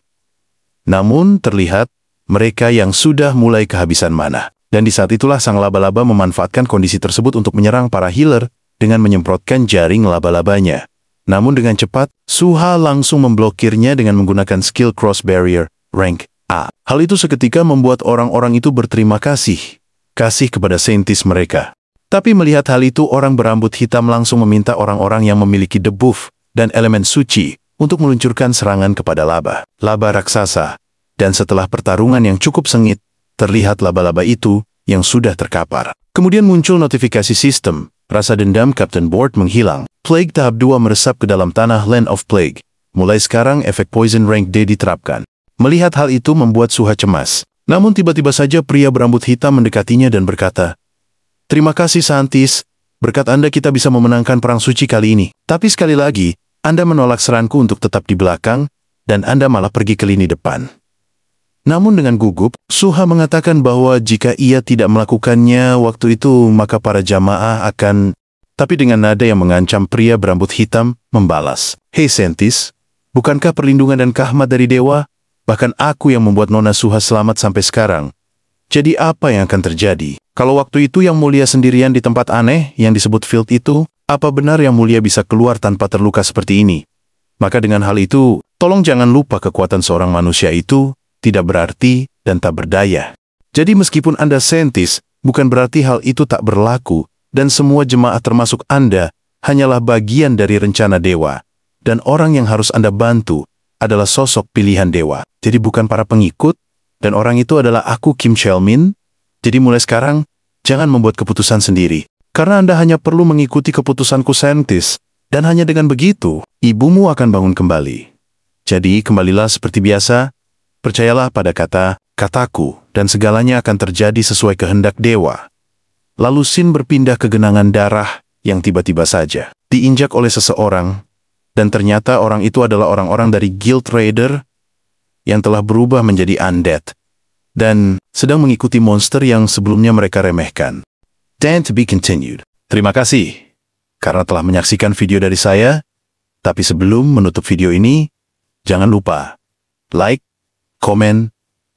Namun terlihat mereka yang sudah mulai kehabisan mana. Dan di saat itulah sang laba-laba memanfaatkan kondisi tersebut untuk menyerang para healer dengan menyemprotkan jaring laba-labanya. Namun dengan cepat, Suha langsung memblokirnya dengan menggunakan skill Cross Barrier rank A. Hal itu seketika membuat orang-orang itu berterima kasih kepada saintis mereka. Tapi melihat hal itu, orang berambut hitam langsung meminta orang-orang yang memiliki debuff dan elemen suci untuk meluncurkan serangan kepada laba raksasa. Dan setelah pertarungan yang cukup sengit, terlihat laba-laba itu yang sudah terkapar. Kemudian muncul notifikasi sistem. Rasa dendam Captain Board menghilang. Plague tahap 2 meresap ke dalam tanah Land of Plague. Mulai sekarang efek Poison Rank D diterapkan. Melihat hal itu membuat Suha cemas. Namun tiba-tiba saja pria berambut hitam mendekatinya dan berkata, "Terima kasih Santis, berkat Anda kita bisa memenangkan perang suci kali ini. Tapi sekali lagi, Anda menolak seranku untuk tetap di belakang, dan Anda malah pergi ke lini depan." Namun dengan gugup, Suha mengatakan bahwa jika ia tidak melakukannya waktu itu, maka para jamaah akan... Tapi dengan nada yang mengancam, pria berambut hitam membalas, "Hei Santis, bukankah perlindungan dan kahmat dari dewa? Bahkan aku yang membuat Nona Suha selamat sampai sekarang. Jadi apa yang akan terjadi? Kalau waktu itu Yang Mulia sendirian di tempat aneh yang disebut field itu, apa benar Yang Mulia bisa keluar tanpa terluka seperti ini? Maka dengan hal itu, tolong jangan lupa kekuatan seorang manusia itu tidak berarti dan tak berdaya. Jadi meskipun Anda saintis, bukan berarti hal itu tak berlaku, dan semua jemaah termasuk Anda hanyalah bagian dari rencana dewa. Dan orang yang harus Anda bantu adalah sosok pilihan dewa. Jadi bukan para pengikut, dan orang itu adalah aku, Kim Chelmin. Jadi mulai sekarang, jangan membuat keputusan sendiri. Karena Anda hanya perlu mengikuti keputusanku saintis, dan hanya dengan begitu, ibumu akan bangun kembali. Jadi kembalilah seperti biasa, percayalah pada kataku, dan segalanya akan terjadi sesuai kehendak dewa. Lalu Sin berpindah ke genangan darah yang tiba-tiba saja diinjak oleh seseorang, dan ternyata orang itu adalah orang-orang dari Guild Raider yang telah berubah menjadi undead, dan sedang mengikuti monster yang sebelumnya mereka remehkan. Dan to be continued. Terima kasih karena telah menyaksikan video dari saya, tapi sebelum menutup video ini, jangan lupa like, komen,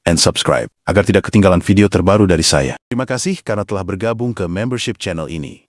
and subscribe, agar tidak ketinggalan video terbaru dari saya. Terima kasih karena telah bergabung ke membership channel ini.